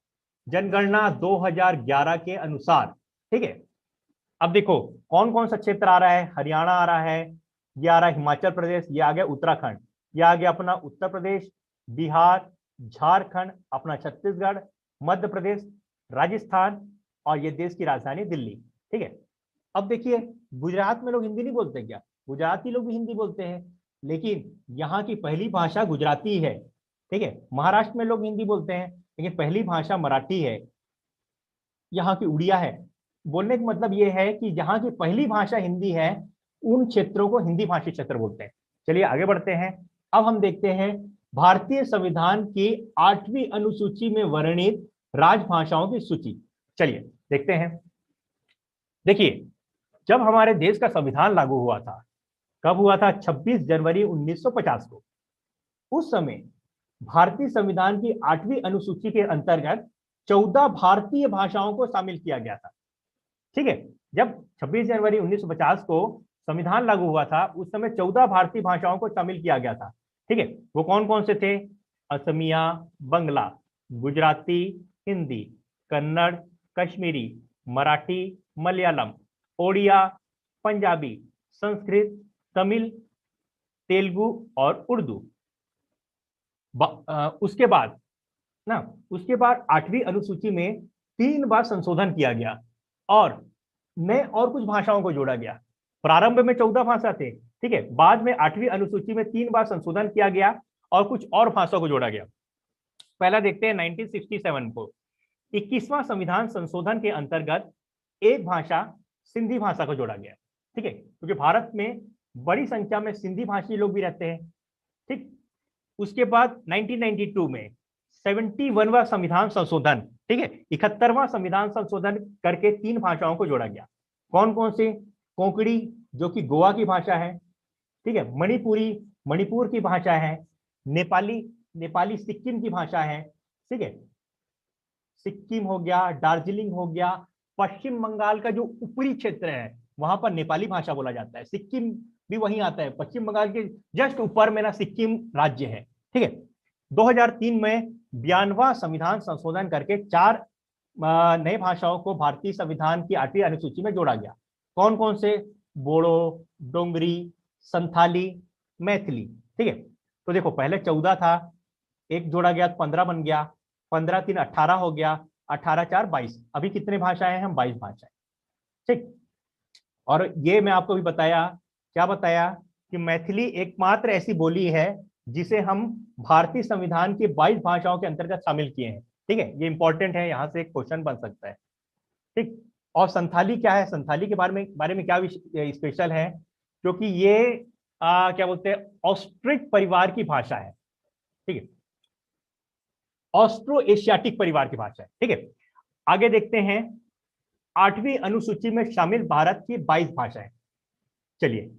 जनगणना 2011 के अनुसार। ठीक है, अब देखो कौन कौन सा क्षेत्र आ रहा है। हरियाणा आ रहा है, ये आ रहा है हिमाचल प्रदेश, ये आ गया उत्तराखंड, ये आ गया अपना उत्तर प्रदेश, बिहार, झारखंड, अपना छत्तीसगढ़, मध्य प्रदेश, राजस्थान और ये देश की राजधानी दिल्ली। ठीक है, अब देखिए गुजरात में लोग हिंदी नहीं बोलते क्या? गुजराती लोग भी हिंदी बोलते हैं, लेकिन यहाँ की पहली भाषा गुजराती है। ठीक है, महाराष्ट्र में लोग हिंदी बोलते हैं, लेकिन पहली भाषा मराठी है, यहाँ की उड़िया है। बोलने का मतलब ये है कि जहां की पहली भाषा हिंदी है उन क्षेत्रों को हिंदी भाषी क्षेत्र बोलते हैं। चलिए आगे बढ़ते हैं। अब हम देखते हैं भारतीय संविधान की 8वीं अनुसूची में वर्णित राजभाषाओं की सूची। चलिए देखते हैं। देखिए, जब हमारे देश का संविधान लागू हुआ था, कब हुआ था? 26 जनवरी 1950 को। उस समय भारतीय संविधान की 8वीं अनुसूची के अंतर्गत 14 भारतीय भाषाओं को शामिल किया गया था। ठीक है, जब 26 जनवरी 1950 को संविधान लागू हुआ था उस समय 14 भारतीय भाषाओं को शामिल किया गया था। ठीक है, वो कौन कौन से थे? असमिया, बंगला, गुजराती, हिंदी, कन्नड़, कश्मीरी, मराठी, मलयालम, ओडिया, पंजाबी, संस्कृत, तमिल, तेलुगु और उर्दू। उसके बाद ना, उसके बाद 8वीं अनुसूची में 3 बार संशोधन किया गया और नए और कुछ भाषाओं को जोड़ा गया। प्रारंभ में 14 भाषा थे, ठीक है, बाद में 8वीं अनुसूची में 3 बार संशोधन किया गया और कुछ और भाषाओं को जोड़ा गया। पहला देखते हैं 1967 को 21वां संविधान संशोधन के अंतर्गत एक भाषा सिंधी भाषा को जोड़ा गया। ठीक है, क्योंकि भारत में बड़ी संख्या में सिंधी भाषी लोग भी रहते हैं। ठीक, उसके बाद 1992 में 71वां संविधान संशोधन, ठीक है, 71वां संविधान संशोधन करके 3 भाषाओं को जोड़ा गया। कौन कौन से? कोंकणी जो कि गोवा की भाषा है, ठीक है, मणिपुरी मणिपुर की भाषा है, नेपाली नेपाली सिक्किम की भाषा है, ठीक है, सिक्किम हो गया, दार्जिलिंग हो गया, पश्चिम बंगाल का जो ऊपरी क्षेत्र है वहां पर नेपाली भाषा बोला जाता है। सिक्किम भी वहीं आता है, पश्चिम बंगाल के जस्ट ऊपर में ना सिक्किम राज्य है। ठीक है, 2003 में 92वां संविधान संशोधन करके 4 नए भाषाओं को भारतीय संविधान की 8वीं अनुसूची में जोड़ा गया। कौन कौन से? बोडो, डोंगरी, संथाली, मैथिली। ठीक है, तो देखो पहले 14 था, एक जोड़ा गया 15 बन गया, 15 3 18 हो गया, 18 4 22। अभी कितने भाषाएं हैं? हम 22 भाषाएं। ठीक, और ये मैं आपको भी बताया, क्या बताया कि मैथिली एकमात्र ऐसी बोली है जिसे हम भारतीय संविधान की 22 भाषाओं के अंतर्गत शामिल किए हैं। ठीक है, ये इंपॉर्टेंट है, यहां से एक क्वेश्चन बन सकता है। ठीक, और संथाली क्या है? संथाली के बारे में क्या स्पेशल है? क्योंकि ये क्या बोलते हैं, ऑस्ट्रिच परिवार की भाषा है। ठीक है, ऑस्ट्रो एशियाटिक परिवार की भाषा है। ठीक है, आगे देखते हैं 8वीं अनुसूची में शामिल भारत की 22 भाषाएं। चलिए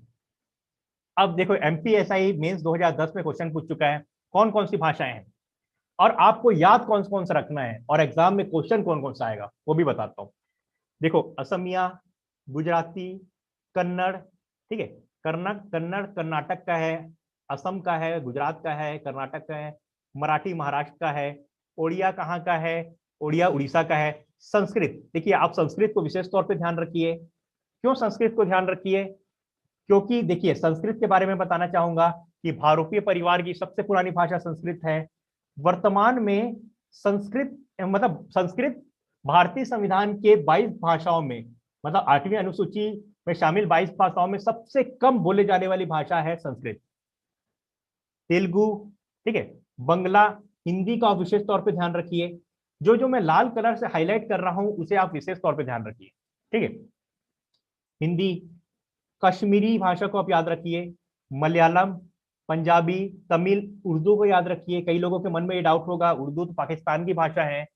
अब देखो, एमपीएसआई मेंस 2010 में क्वेश्चन पूछ चुका है कौन कौन सी भाषाएं हैं और आपको याद कौन कौन सा रखना है और एग्जाम में क्वेश्चन कौन कौन सा आएगा वो भी बताता हूं। देखो, असमिया, गुजराती, कन्नड़, ठीक है, कन्नड़ कर्नाटक का है, असम का है, गुजरात का है, कर्नाटक का है, मराठी महाराष्ट्र का है, ओडिया कहाँ का है? ओडिया उड़ीसा का है। संस्कृत, देखिए आप संस्कृत को विशेष तौर पे ध्यान रखिए। क्यों संस्कृत को ध्यान रखिए? क्योंकि देखिए संस्कृत के बारे में बताना चाहूंगा कि भारतीय परिवार की सबसे पुरानी भाषा संस्कृत है। वर्तमान में संस्कृत मतलब संस्कृत भारतीय संविधान के 22 भाषाओं में, मतलब 8वीं अनुसूची में शामिल 22 भाषाओं में सबसे कम बोले जाने वाली भाषा है संस्कृत। तेलुगु, ठीक है, बंगला, हिंदी का आप विशेष तौर पे ध्यान रखिए। जो जो मैं लाल कलर से हाईलाइट कर रहा हूं उसे आप विशेष तौर पे ध्यान रखिए। ठीक है, हिंदी, कश्मीरी भाषा को आप याद रखिए, मलयालम, पंजाबी, तमिल, उर्दू को याद रखिए। कई लोगों के मन में ये डाउट होगा उर्दू तो पाकिस्तान की भाषा है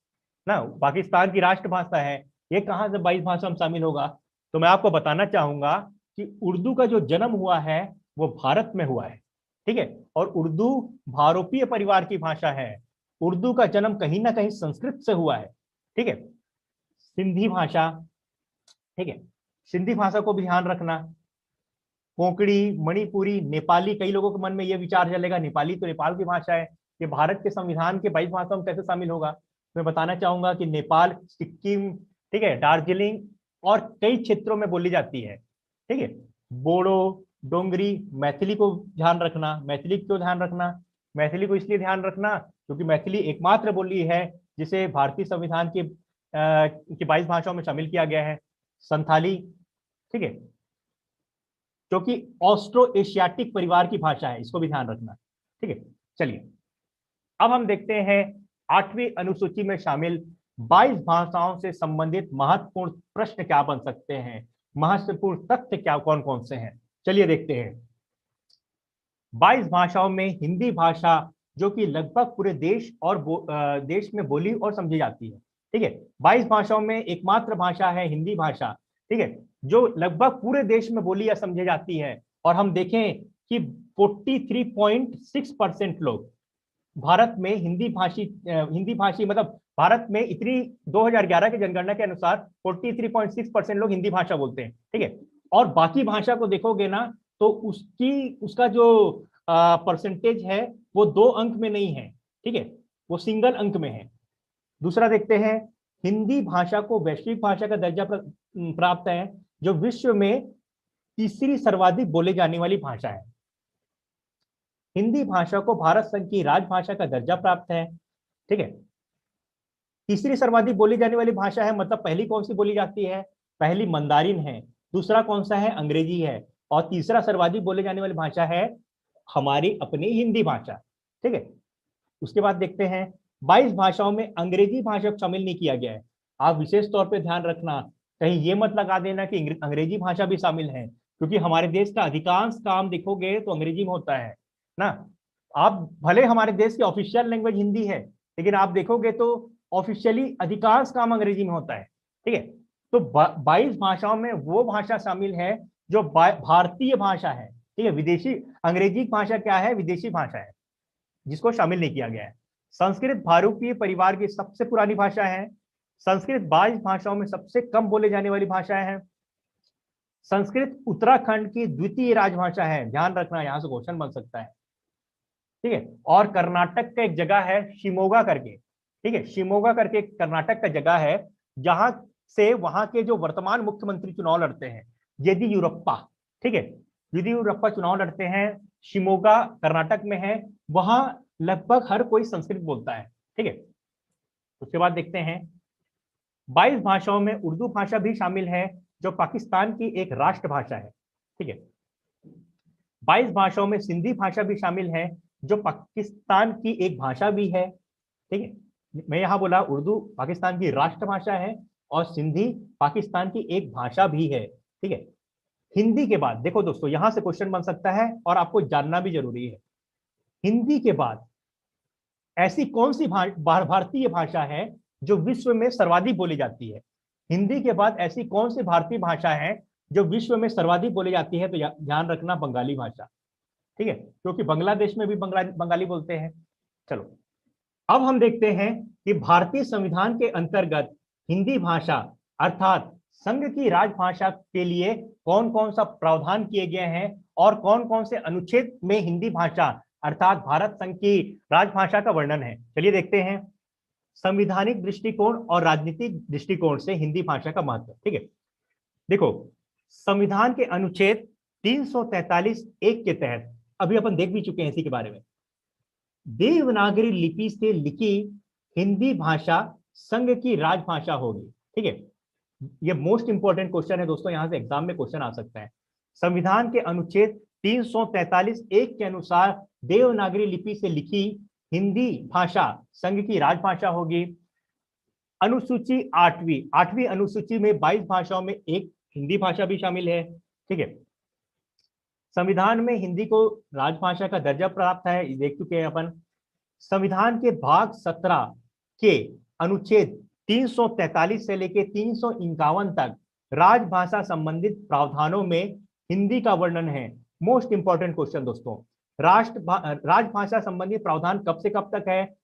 ना, पाकिस्तान की राष्ट्रभाषा है, ये कहां से 22 भाषा में शामिल होगा? तो मैं आपको बताना चाहूंगा कि उर्दू का जो जन्म हुआ है वो भारत में हुआ है। ठीक है, और उर्दू भारतीय परिवार की भाषा है। उर्दू का जन्म कहीं ना कहीं संस्कृत से हुआ है। ठीक है, सिंधी भाषा, ठीक है, सिंधी भाषा को भी ध्यान रखना। कोंकणी, मणिपुरी, नेपाली, कई लोगों के मन में यह विचार चलेगा नेपाली तो नेपाल की भाषा है, ये भारत के संविधान के 22 भाषाओं में कैसे शामिल होगा? मैं बताना चाहूंगा कि नेपाल, सिक्किम, ठीक है, दार्जिलिंग और कई क्षेत्रों में बोली जाती है। ठीक है, बोडो, डोंगरी, मैथिली को ध्यान रखना। मैथिली क्यों ध्यान रखना? मैथिली को इसलिए ध्यान रखना क्योंकि मैथिली एकमात्र बोली है जिसे भारतीय संविधान की 22 भाषाओं में शामिल किया गया है। संथाली, ठीक है, जो कि ऑस्ट्रो एशियाटिक परिवार की भाषा है, इसको भी ध्यान रखना। ठीक है, चलिए अब हम देखते हैं 8वीं अनुसूची में शामिल 22 भाषाओं से संबंधित महत्वपूर्ण प्रश्न क्या बन सकते हैं, महत्वपूर्ण तथ्य क्या कौन कौन से हैं, चलिए देखते हैं। 22 भाषाओं में हिंदी भाषा, जो कि लगभग पूरे देश और देश में बोली और समझी जाती है, ठीक है। 22 भाषाओं में एकमात्र भाषा है हिंदी भाषा, ठीक है, जो लगभग पूरे देश में बोली या समझी जाती है। और हम देखें कि 43.6% लोग भारत में हिंदी भाषी मतलब भारत में इतनी 2011 की जनगणना के अनुसार 43.6% लोग हिंदी भाषा बोलते हैं, ठीक है। और बाकी भाषा को देखोगे ना तो उसका जो परसेंटेज है वो 2 अंक में नहीं है, ठीक है, वो सिंगल अंक में है। दूसरा देखते हैं, हिंदी भाषा को वैश्विक भाषा का दर्जा प्राप्त है, जो विश्व में तीसरी सर्वाधिक बोले जाने वाली भाषा है। हिंदी भाषा को भारत संघ की राजभाषा का दर्जा प्राप्त है, ठीक है। तीसरी सर्वाधिक बोली जाने वाली भाषा है, मतलब पहली कौन सी बोली जाती है, पहली मंदारिन है, दूसरा कौन सा है, अंग्रेजी है, और तीसरा सर्वाधिक बोले जाने वाली भाषा है हमारी अपनी हिंदी भाषा, ठीक है। उसके बाद देखते हैं, 22 भाषाओं में अंग्रेजी भाषा को शामिल नहीं किया गया है। आप विशेष तौर पे ध्यान रखना, कहीं ये मत लगा देना कि अंग्रेजी भाषा भी शामिल है, क्योंकि हमारे देश का अधिकांश काम देखोगे तो अंग्रेजी में होता है ना। आप भले हमारे देश की ऑफिशियल लैंग्वेज हिंदी है, लेकिन आप देखोगे तो ऑफिशियली अधिकांश काम अंग्रेजी में होता है, ठीक है। तो 22 भाषाओं में वो भाषा शामिल है जो भारतीय भाषा है, ठीक है। विदेशी अंग्रेजी भाषा क्या है, विदेशी भाषा है, जिसको शामिल नहीं किया गया है। संस्कृत भारतीय परिवार की सबसे पुरानी भाषा है। संस्कृत 22 भाषाओं में सबसे कम बोले जाने वाली भाषा है। संस्कृत उत्तराखंड की द्वितीय राजभाषा है, ध्यान रखना, यहां से क्वेश्चन बन सकता है, ठीक है। और कर्नाटक का एक जगह है शिमोगा करके, ठीक है, शिमोगा करके कर्नाटक का जगह है, जहां से वहां के जो वर्तमान मुख्यमंत्री चुनाव लड़ते हैं, येदियुरप्पा, ठीक है, येदियुरप्पा चुनाव लड़ते हैं, शिमोगा कर्नाटक में है, वहां लगभग हर कोई संस्कृत बोलता है, ठीक है। उसके बाद देखते हैं, 22 भाषाओं में उर्दू भाषा भी शामिल है, जो पाकिस्तान की एक राष्ट्रभाषा है, ठीक है। 22 भाषाओं में सिंधी भाषा भी शामिल है, जो पाकिस्तान की एक भाषा भी है, ठीक है। मैं यहां बोला उर्दू पाकिस्तान की राष्ट्रभाषा है और सिंधी पाकिस्तान की एक भाषा भी है, ठीक है। हिंदी के बाद देखो दोस्तों, यहां से क्वेश्चन बन सकता है और आपको जानना भी जरूरी है, हिंदी के बाद ऐसी कौन सी भारतीय भाषा है जो विश्व में सर्वाधिक बोली जाती है। हिंदी के बाद ऐसी कौन सी भारतीय भाषा है जो विश्व में सर्वाधिक बोली जाती है, तो ध्यान रखना बंगाली भाषा, ठीक है, क्योंकि बांग्लादेश में भी बंगाली बोलते हैं। चलो अब हम देखते हैं कि भारतीय संविधान के अंतर्गत हिंदी भाषा अर्थात संघ की राजभाषा के लिए कौन कौन सा प्रावधान किए गए हैं और कौन कौन से अनुच्छेद में हिंदी भाषा अर्थात भारत संघ की राजभाषा का वर्णन है, चलिए देखते हैं। संविधानिक दृष्टिकोण और राजनीतिक दृष्टिकोण से हिंदी भाषा का महत्व, ठीक है। देखो, संविधान के अनुच्छेद 343(1) के तहत अभी अपन देख भी चुके हैं इसी के बारे में, देवनागरी लिपि से लिखी हिंदी भाषा संघ की राजभाषा होगी, ठीक है। ये मोस्ट इंपॉर्टेंट क्वेश्चन है दोस्तों, यहां से एग्जाम में क्वेश्चन आ सकता है। संविधान के अनुच्छेद 343(1) के अनुसार देवनागरी लिपि से लिखी हिंदी भाषा संघ की राजभाषा होगी। अनुसूची 8वीं अनुसूची में 22 भाषाओं में एक हिंदी भाषा भी शामिल है, ठीक है। संविधान में हिंदी को राजभाषा का दर्जा प्राप्त है, देख चुके हैं अपन। संविधान के भाग 17 के अनुच्छेद 343 से लेकर 351 तक राजभाषा संबंधित प्रावधानों में हिंदी का वर्णन है। मोस्ट इंपॉर्टेंट क्वेश्चन दोस्तों, राजभाषा संबंधी प्रावधान कब से कब तक है,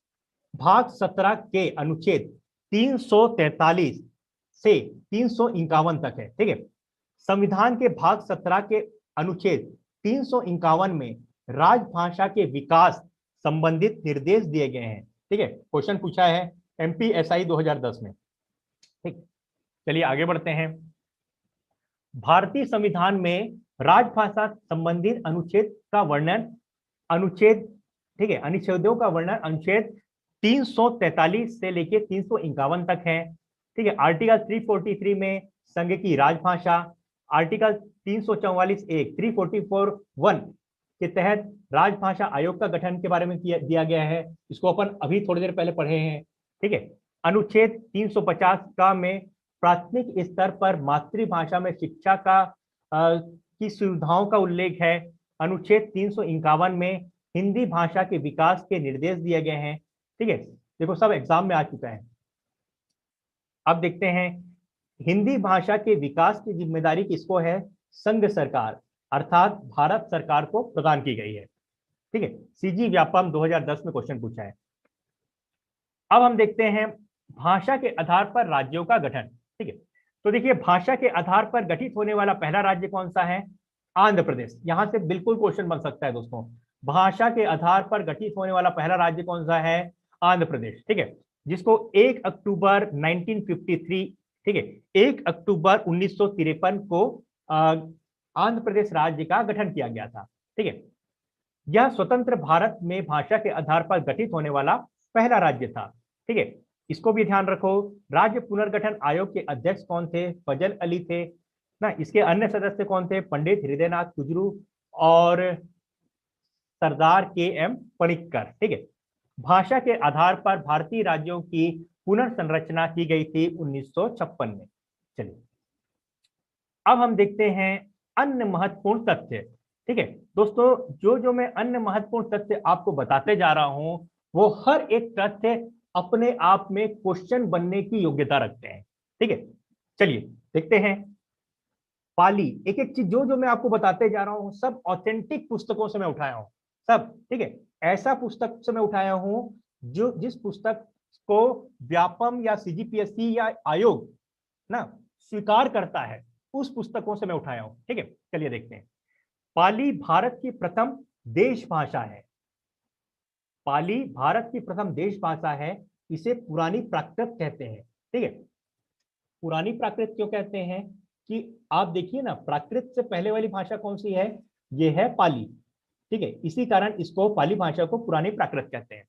भाग 17 के अनुच्छेद 343 से 351 तक है, ठीक है। संविधान के भाग 17 के अनुच्छेद 351 में राजभाषा के विकास संबंधित निर्देश दिए गए हैं, ठीक है। क्वेश्चन पूछा है एमपीएसआई 2010 में, ठीक। चलिए आगे बढ़ते हैं। भारतीय संविधान में राजभाषा संबंधित अनुच्छेद का वर्णन, अनुच्छेद, ठीक है, अनुच्छेदों का वर्णन अनुच्छेद 343 से लेकर 351 तक है, ठीक है। आर्टिकल 343 में संघ की राजभाषा, आर्टिकल 344(1) 344(1) के तहत राजभाषा आयोग का गठन के बारे में दिया गया है, इसको अपन अभी थोड़ी देर पहले पढ़े हैं, ठीक है। अनुच्छेद 350 का में प्राथमिक स्तर पर मातृभाषा में शिक्षा का की सुविधाओं का उल्लेख है। अनुच्छेद 351 में हिंदी भाषा के विकास के निर्देश दिए गए हैं। ठीक है, देखो सब एग्जाम में आ चुका है। अब देखते हैं हिंदी भाषा के विकास की जिम्मेदारी किसको है? संघ सरकार अर्थात भारत सरकार को प्रदान की गई है। ठीक है, सीजी व्यापम 2010 में क्वेश्चन पूछा है। अब हम देखते हैं भाषा के आधार पर राज्यों का गठन। ठीक है, तो देखिए भाषा के आधार पर गठित होने वाला पहला राज्य कौन सा है? आंध्र प्रदेश। यहां से बिल्कुल क्वेश्चन बन सकता है दोस्तों, भाषा के आधार पर गठित होने वाला पहला राज्य कौन सा है? आंध्र प्रदेश। ठीक है, जिसको 1 अक्टूबर 1953, ठीक है 1 अक्टूबर 1953 को आंध्र प्रदेश राज्य का गठन किया गया था। ठीक है, यह स्वतंत्र भारत में भाषा के आधार पर गठित होने वाला पहला राज्य था। ठीक है, इसको भी ध्यान रखो। राज्य पुनर्गठन आयोग के अध्यक्ष कौन थे? फजल अली थे ना। इसके अन्य सदस्य कौन थे? पंडित हृदयनाथ कुजरू और सरदार के एम पणिक्कर। ठीक है, भाषा के आधार पर भारतीय राज्यों की पुनर्संरचना की गई थी 1956 में। चलिए अब हम देखते हैं अन्य महत्वपूर्ण तथ्य। ठीक है दोस्तों, जो जो मैं अन्य महत्वपूर्ण तथ्य आपको बताते जा रहा हूं वो हर एक तथ्य अपने आप में क्वेश्चन बनने की योग्यता रखते हैं। ठीक है, चलिए देखते हैं। पाली, एक एक चीज जो जो मैं आपको बताते जा रहा हूं सब ऑथेंटिक पुस्तकों से मैं उठाया हूं सब। ठीक है, ऐसा पुस्तक से मैं उठाया हूं जो जिस पुस्तक को व्यापम या सीजीपीएससी या आयोग ना स्वीकार करता है, उस पुस्तकों से मैं उठाया हूं। ठीक है, चलिए देखते हैं। पाली भारत की प्रथम देश भाषा है। पाली भारत की प्रथम देश भाषा है। इसे पुरानी प्राकृत कहते हैं। ठीक है, पुरानी प्राकृत क्यों कहते हैं? कि आप देखिए ना, प्राकृत से पहले वाली भाषा कौन सी है? ये है पाली। ठीक है, इसी कारण इसको पाली भाषा को पुरानी प्राकृत कहते हैं।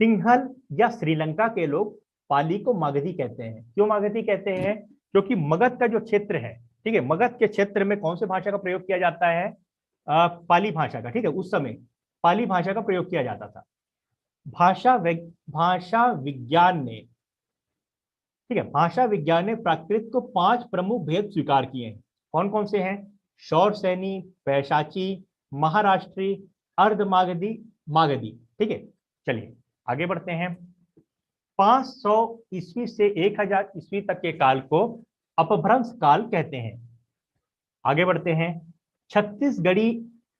सिंहल या श्रीलंका के लोग पाली को मगधी कहते हैं। क्यों मगधी कहते हैं? क्योंकि मगध का जो क्षेत्र है, ठीक है, मगध के क्षेत्र में कौन सी भाषा का प्रयोग किया जाता है? पाली भाषा का। ठीक है, उस समय पाली भाषा का प्रयोग किया जाता था। भाषा विज्ञान ने, ठीक है, भाषा विज्ञान ने प्राकृत को 5 प्रमुख भेद स्वीकार किए हैं। कौन कौन से हैं? शौरसैनी, पैशाची, महाराष्ट्री, अर्धमागधी, मागधी। ठीक है, चलिए आगे बढ़ते हैं। 500 ईस्वी से 1000 ईस्वी तक के काल को अपभ्रंश काल कहते हैं। आगे बढ़ते हैं। छत्तीसगढ़ी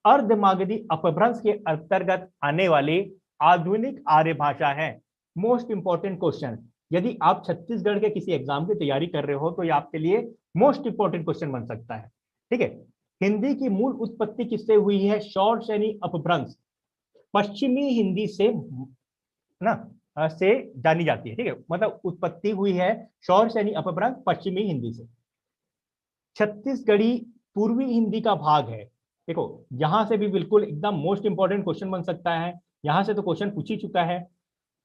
अर्धमागधी अपभ्रंश के अंतर्गत आने वाली आधुनिक आर्य भाषा है। मोस्ट इंपॉर्टेंट क्वेश्चन, यदि आप छत्तीसगढ़ के किसी एग्जाम की तैयारी कर रहे हो तो ये आपके लिए मोस्ट इंपॉर्टेंट क्वेश्चन बन सकता है। ठीक है, हिंदी की मूल उत्पत्ति किससे हुई है? शौरसैनी अपभ्रंश पश्चिमी हिंदी से ना से जानी जाती है। ठीक है, मतलब उत्पत्ति हुई है शौरसैनी अपभ्रंश पश्चिमी हिंदी से। छत्तीसगढ़ी पूर्वी हिंदी का भाग है। देखो यहां से भी बिल्कुल एकदम मोस्ट इंपॉर्टेंट क्वेश्चन बन सकता है। यहां से तो क्वेश्चन पूछ ही चुका है।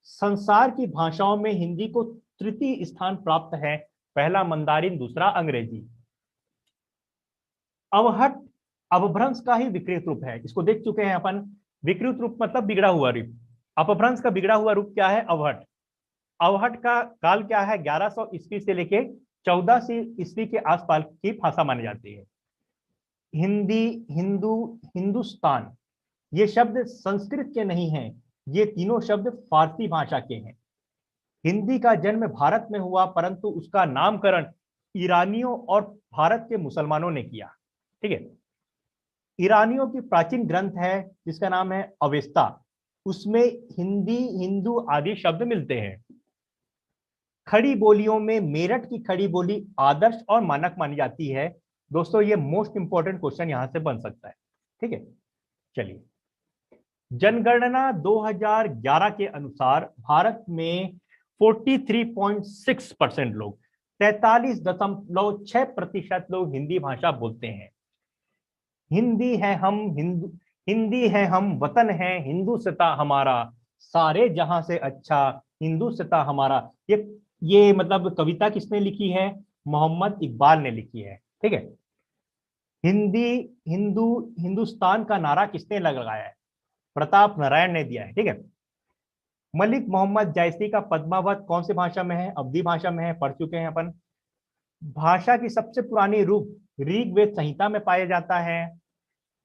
संसार की भाषाओं में हिंदी को तृतीय स्थान प्राप्त है। पहला मंदारिन, दूसरा अंग्रेजी। अवहट अपभ्रंश का ही विकृत रूप है। इसको देख चुके हैं अपन। विकृत रूप मतलब बिगड़ा हुआ रूप। अपभ्रंश का बिगड़ा हुआ रूप क्या है? अवहट। अवहट का काल क्या है? 1100 ईस्वी से लेके 1400 ईस्वी के आसपास की भाषा मानी जाती है। हिंदी, हिंदू, हिंदुस्तान, ये शब्द संस्कृत के नहीं हैं। ये तीनों शब्द फारसी भाषा के हैं। हिंदी का जन्म भारत में हुआ परंतु उसका नामकरण ईरानियों और भारत के मुसलमानों ने किया। ठीक है, ईरानियों की प्राचीन ग्रंथ है जिसका नाम है अवेस्ता। उसमें हिंदी, हिंदू आदि शब्द मिलते हैं। खड़ी बोलियों में मेरठ की खड़ी बोली आदर्श और मानक मानी जाती है। दोस्तों ये मोस्ट इंपॉर्टेंट क्वेश्चन यहां से बन सकता है। ठीक है, चलिए जनगणना 2011 के अनुसार भारत में 43.6% लोग, 43.6% लोग हिंदी भाषा बोलते हैं। हिंदी है हम हिंदू, हिंदी है हम वतन है हिंदुस्ता हमारा, सारे जहां से अच्छा हिंदुस्ता हमारा। ये मतलब कविता किसने लिखी है? मोहम्मद इकबाल ने लिखी है। ठीक है, हिंदी, हिंदू, हिंदुस्तान का नारा किसने लगाया है? प्रताप नारायण ने दिया है। ठीक है, मलिक मोहम्मद जायसी का पद्मावत कौन सी भाषा में है? अवधी भाषा में है, पढ़ चुके हैं अपन। भाषा की सबसे पुरानी रूप ऋग्वेद संहिता में पाया जाता है।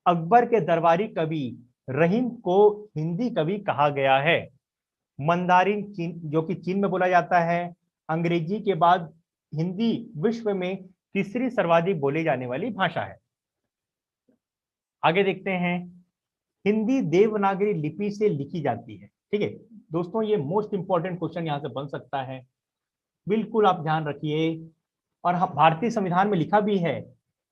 अकबर के दरबारी कवि रहीम को हिंदी कवि कहा गया है। मंदारिन चीन, जो कि चीन में बोला जाता है। अंग्रेजी के बाद हिंदी विश्व में तीसरी सर्वाधिक बोली जाने वाली भाषा है। आगे देखते हैं, हिंदी देवनागरी लिपि से लिखी जाती है। ठीक है दोस्तों, ये मोस्ट इंपॉर्टेंट क्वेश्चन यहां से बन सकता है, बिल्कुल आप ध्यान रखिए। और भारतीय संविधान में लिखा भी है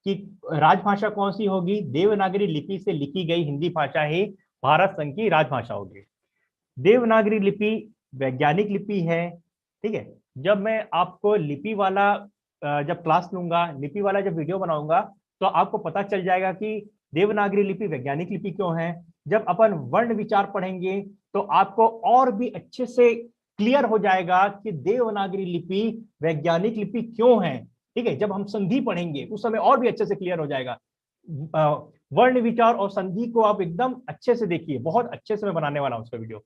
कि राजभाषा कौन सी होगी? देवनागरी लिपि से लिखी गई हिंदी भाषा ही भारत संघ की राजभाषा होगी। देवनागरी लिपि वैज्ञानिक लिपि है। ठीक है, जब मैं आपको लिपि वाला जब क्लास लूंगा, लिपि वाला जब वीडियो बनाऊंगा, तो आपको पता चल जाएगा कि देवनागरी लिपि वैज्ञानिक लिपि क्यों है। जब अपन वर्ण विचार पढ़ेंगे तो आपको और भी अच्छे से क्लियर हो जाएगा कि देवनागरी लिपि वैज्ञानिक लिपि क्यों है। ठीक है, जब हम संधि पढ़ेंगे उस समय और भी अच्छे से क्लियर हो जाएगा। वर्ण विचार और संधि को आप एकदम अच्छे से देखिए, बहुत अच्छे से मैं बनाने वाला हूं उसका वीडियो।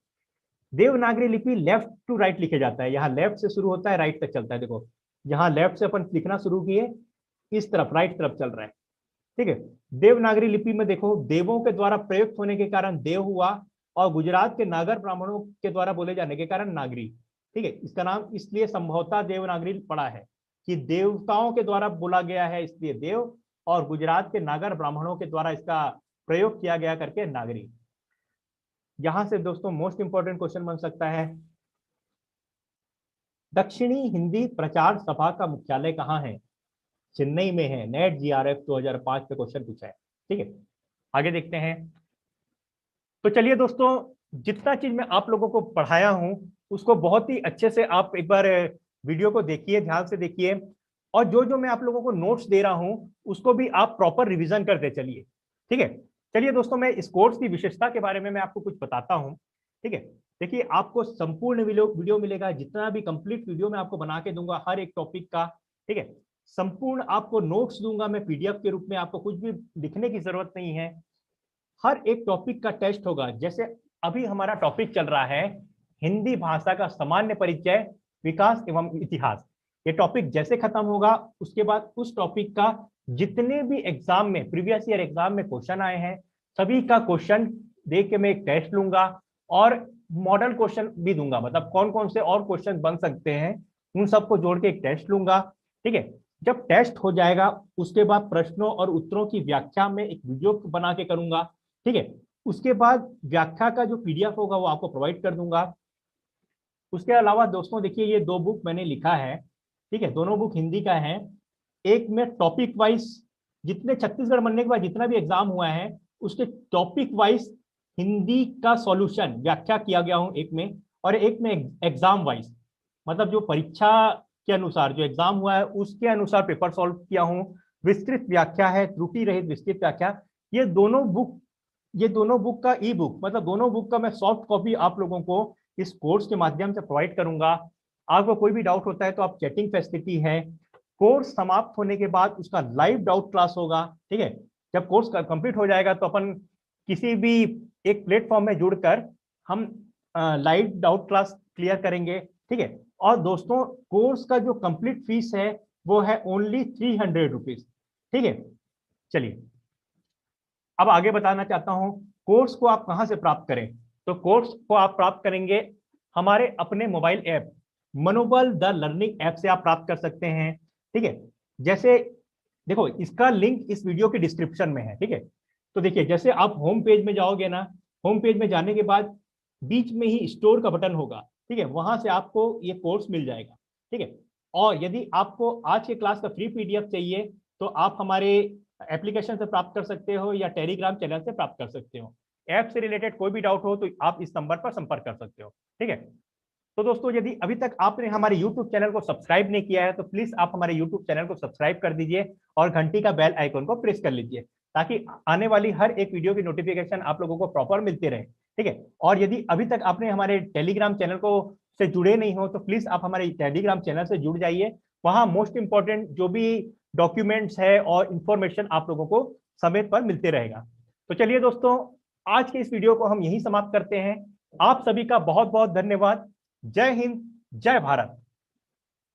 देवनागरी लिपि लेफ्ट टू राइट लिखे जाता है, यहाँ लेफ्ट से शुरू होता है, राइट तक चलता है। देखो यहाँ लेफ्ट से अपन लिखना शुरू किए, इस तरफ राइट तरफ चल रहा है। ठीक है, देवनागरी लिपि में देखो देवों के द्वारा प्रयुक्त होने के कारण देव हुआ, और गुजरात के नागर ब्राह्मणों के द्वारा बोले जाने के कारण नागरी। ठीक है, इसका नाम इसलिए संभवतः देवनागरी पड़ा है कि देवताओं के द्वारा बोला गया है इसलिए देव, और गुजरात के नागर ब्राह्मणों के द्वारा इसका प्रयोग किया गया करके नागरी। यहां से दोस्तों मोस्ट इंपॉर्टेंट क्वेश्चन बन सकता है, दक्षिणी हिंदी प्रचार सभा का मुख्यालय कहाँ है? चेन्नई में है। नेट जीआरएफ 2005 पे क्वेश्चन पूछा है। ठीक है, आगे देखते हैं। तो चलिए दोस्तों, जितना चीज मैं आप लोगों को पढ़ाया हूं उसको बहुत ही अच्छे से आप एक बार वीडियो को देखिए, ध्यान से देखिए, और जो जो मैं आप लोगों को नोट्स दे रहा हूं उसको भी आप प्रॉपर रिवीजन करते चलिए। ठीक है, चलिए दोस्तों, मैं इस कोर्स की विशेषता के बारे में मैं आपको कुछ बताता हूं। ठीक है, देखिए आपको संपूर्ण वीडियो मिलेगा, जितना भी कंप्लीट वीडियो मैं आपको बना के दूंगा हर एक टॉपिक का। ठीक है, संपूर्ण आपको नोट्स दूंगा मैं पीडीएफ के रूप में, आपको कुछ भी लिखने की जरूरत नहीं है। हर एक टॉपिक का टेस्ट होगा। जैसे अभी हमारा टॉपिक चल रहा है हिंदी भाषा का सामान्य परिचय, विकास एवं इतिहास। ये टॉपिक जैसे खत्म होगा उसके बाद उस टॉपिक का जितने भी एग्जाम में, प्रीवियस ईयर एग्जाम में क्वेश्चन आए हैं, सभी का क्वेश्चन देख के मैं एक टेस्ट लूंगा और मॉडल क्वेश्चन भी दूंगा, मतलब कौन कौन से और क्वेश्चन बन सकते हैं उन सबको जोड़ के एक टेस्ट लूंगा। ठीक है, जब टेस्ट हो जाएगा उसके बाद प्रश्नों और उत्तरों की व्याख्या में एक वीडियो बना के करूंगा। ठीक है, उसके बाद व्याख्या का जो पीडीएफ होगा वो आपको प्रोवाइड कर दूंगा। उसके अलावा दोस्तों देखिए, ये 2 बुक मैंने लिखा है। ठीक है, दोनों बुक हिंदी का है। एक में टॉपिक वाइज जितने छत्तीसगढ़ बनने के बाद जितना भी एग्जाम हुआ है उसके टॉपिक वाइज हिंदी का सॉल्यूशन व्याख्या किया गया हूं एक में, और एक में एग्जाम वाइज, मतलब जो परीक्षा के अनुसार जो एग्जाम हुआ है उसके अनुसार पेपर सॉल्व किया हूं। विस्तृत व्याख्या है, त्रुटि रहित विस्तृत व्याख्या। ये दोनों बुक का ई बुक, मतलब दोनों बुक का मैं सॉफ्ट कॉपी आप लोगों को इस कोर्स के माध्यम से प्रोवाइड करूंगा। आपको कोई भी डाउट होता है तो आप चैटिंग फैसिलिटी है। कोर्स समाप्त होने के बाद उसका लाइव डाउट क्लास होगा। ठीक है, जब कोर्स कंप्लीट हो जाएगा तो अपन किसी भी एक प्लेटफॉर्म में जुड़कर हम लाइव डाउट क्लास क्लियर करेंगे। ठीक है, और दोस्तों कोर्स का जो कंप्लीट फीस है वो है ओनली 300 रुपीज। ठीक है, चलिए अब आगे बताना चाहता हूं कोर्स को आप कहां से प्राप्त करें। तो कोर्स को आप प्राप्त करेंगे हमारे अपने मोबाइल ऐप मनोबल द लर्निंग ऐप से आप प्राप्त कर सकते हैं। ठीक है, जैसे देखो इसका लिंक इस वीडियो के डिस्क्रिप्शन में है। ठीक है, तो देखिए जैसे आप होम पेज में जाओगे ना, होम पेज में जाने के बाद बीच में ही स्टोर का बटन होगा। ठीक है, वहां से आपको ये कोर्स मिल जाएगा। ठीक है, और यदि आपको आज के क्लास का फ्री पीडीएफ चाहिए तो आप हमारे एप्लीकेशन से प्राप्त कर सकते हो या टेलीग्राम चैनल से प्राप्त कर सकते हो। ऐप से रिलेटेड कोई भी डाउट हो तो आप इस नंबर पर संपर्क कर सकते हो। ठीक है, तो दोस्तों यदि अभी तक आपने हमारे YouTube चैनल को सब्सक्राइब नहीं किया है तो प्लीज आप हमारे YouTube चैनल को सब्सक्राइब कर दीजिए और घंटी का बेल आइकन को प्रेस कर लीजिए ताकि आने वाली हर एक वीडियो की नोटिफिकेशन आप लोगों को प्रॉपर मिलते रहे। ठीक है, और यदि अभी तक आपने हमारे टेलीग्राम चैनल को से जुड़े नहीं हो तो प्लीज आप हमारे टेलीग्राम चैनल से जुड़ जाइए। वहां मोस्ट इंपॉर्टेंट जो भी डॉक्यूमेंट्स है और इंफॉर्मेशन आप लोगों को समय पर मिलते रहेगा। तो चलिए दोस्तों, आज के इस वीडियो को हम यही समाप्त करते हैं। आप सभी का बहुत बहुत धन्यवाद। जय हिंद, जय भारत।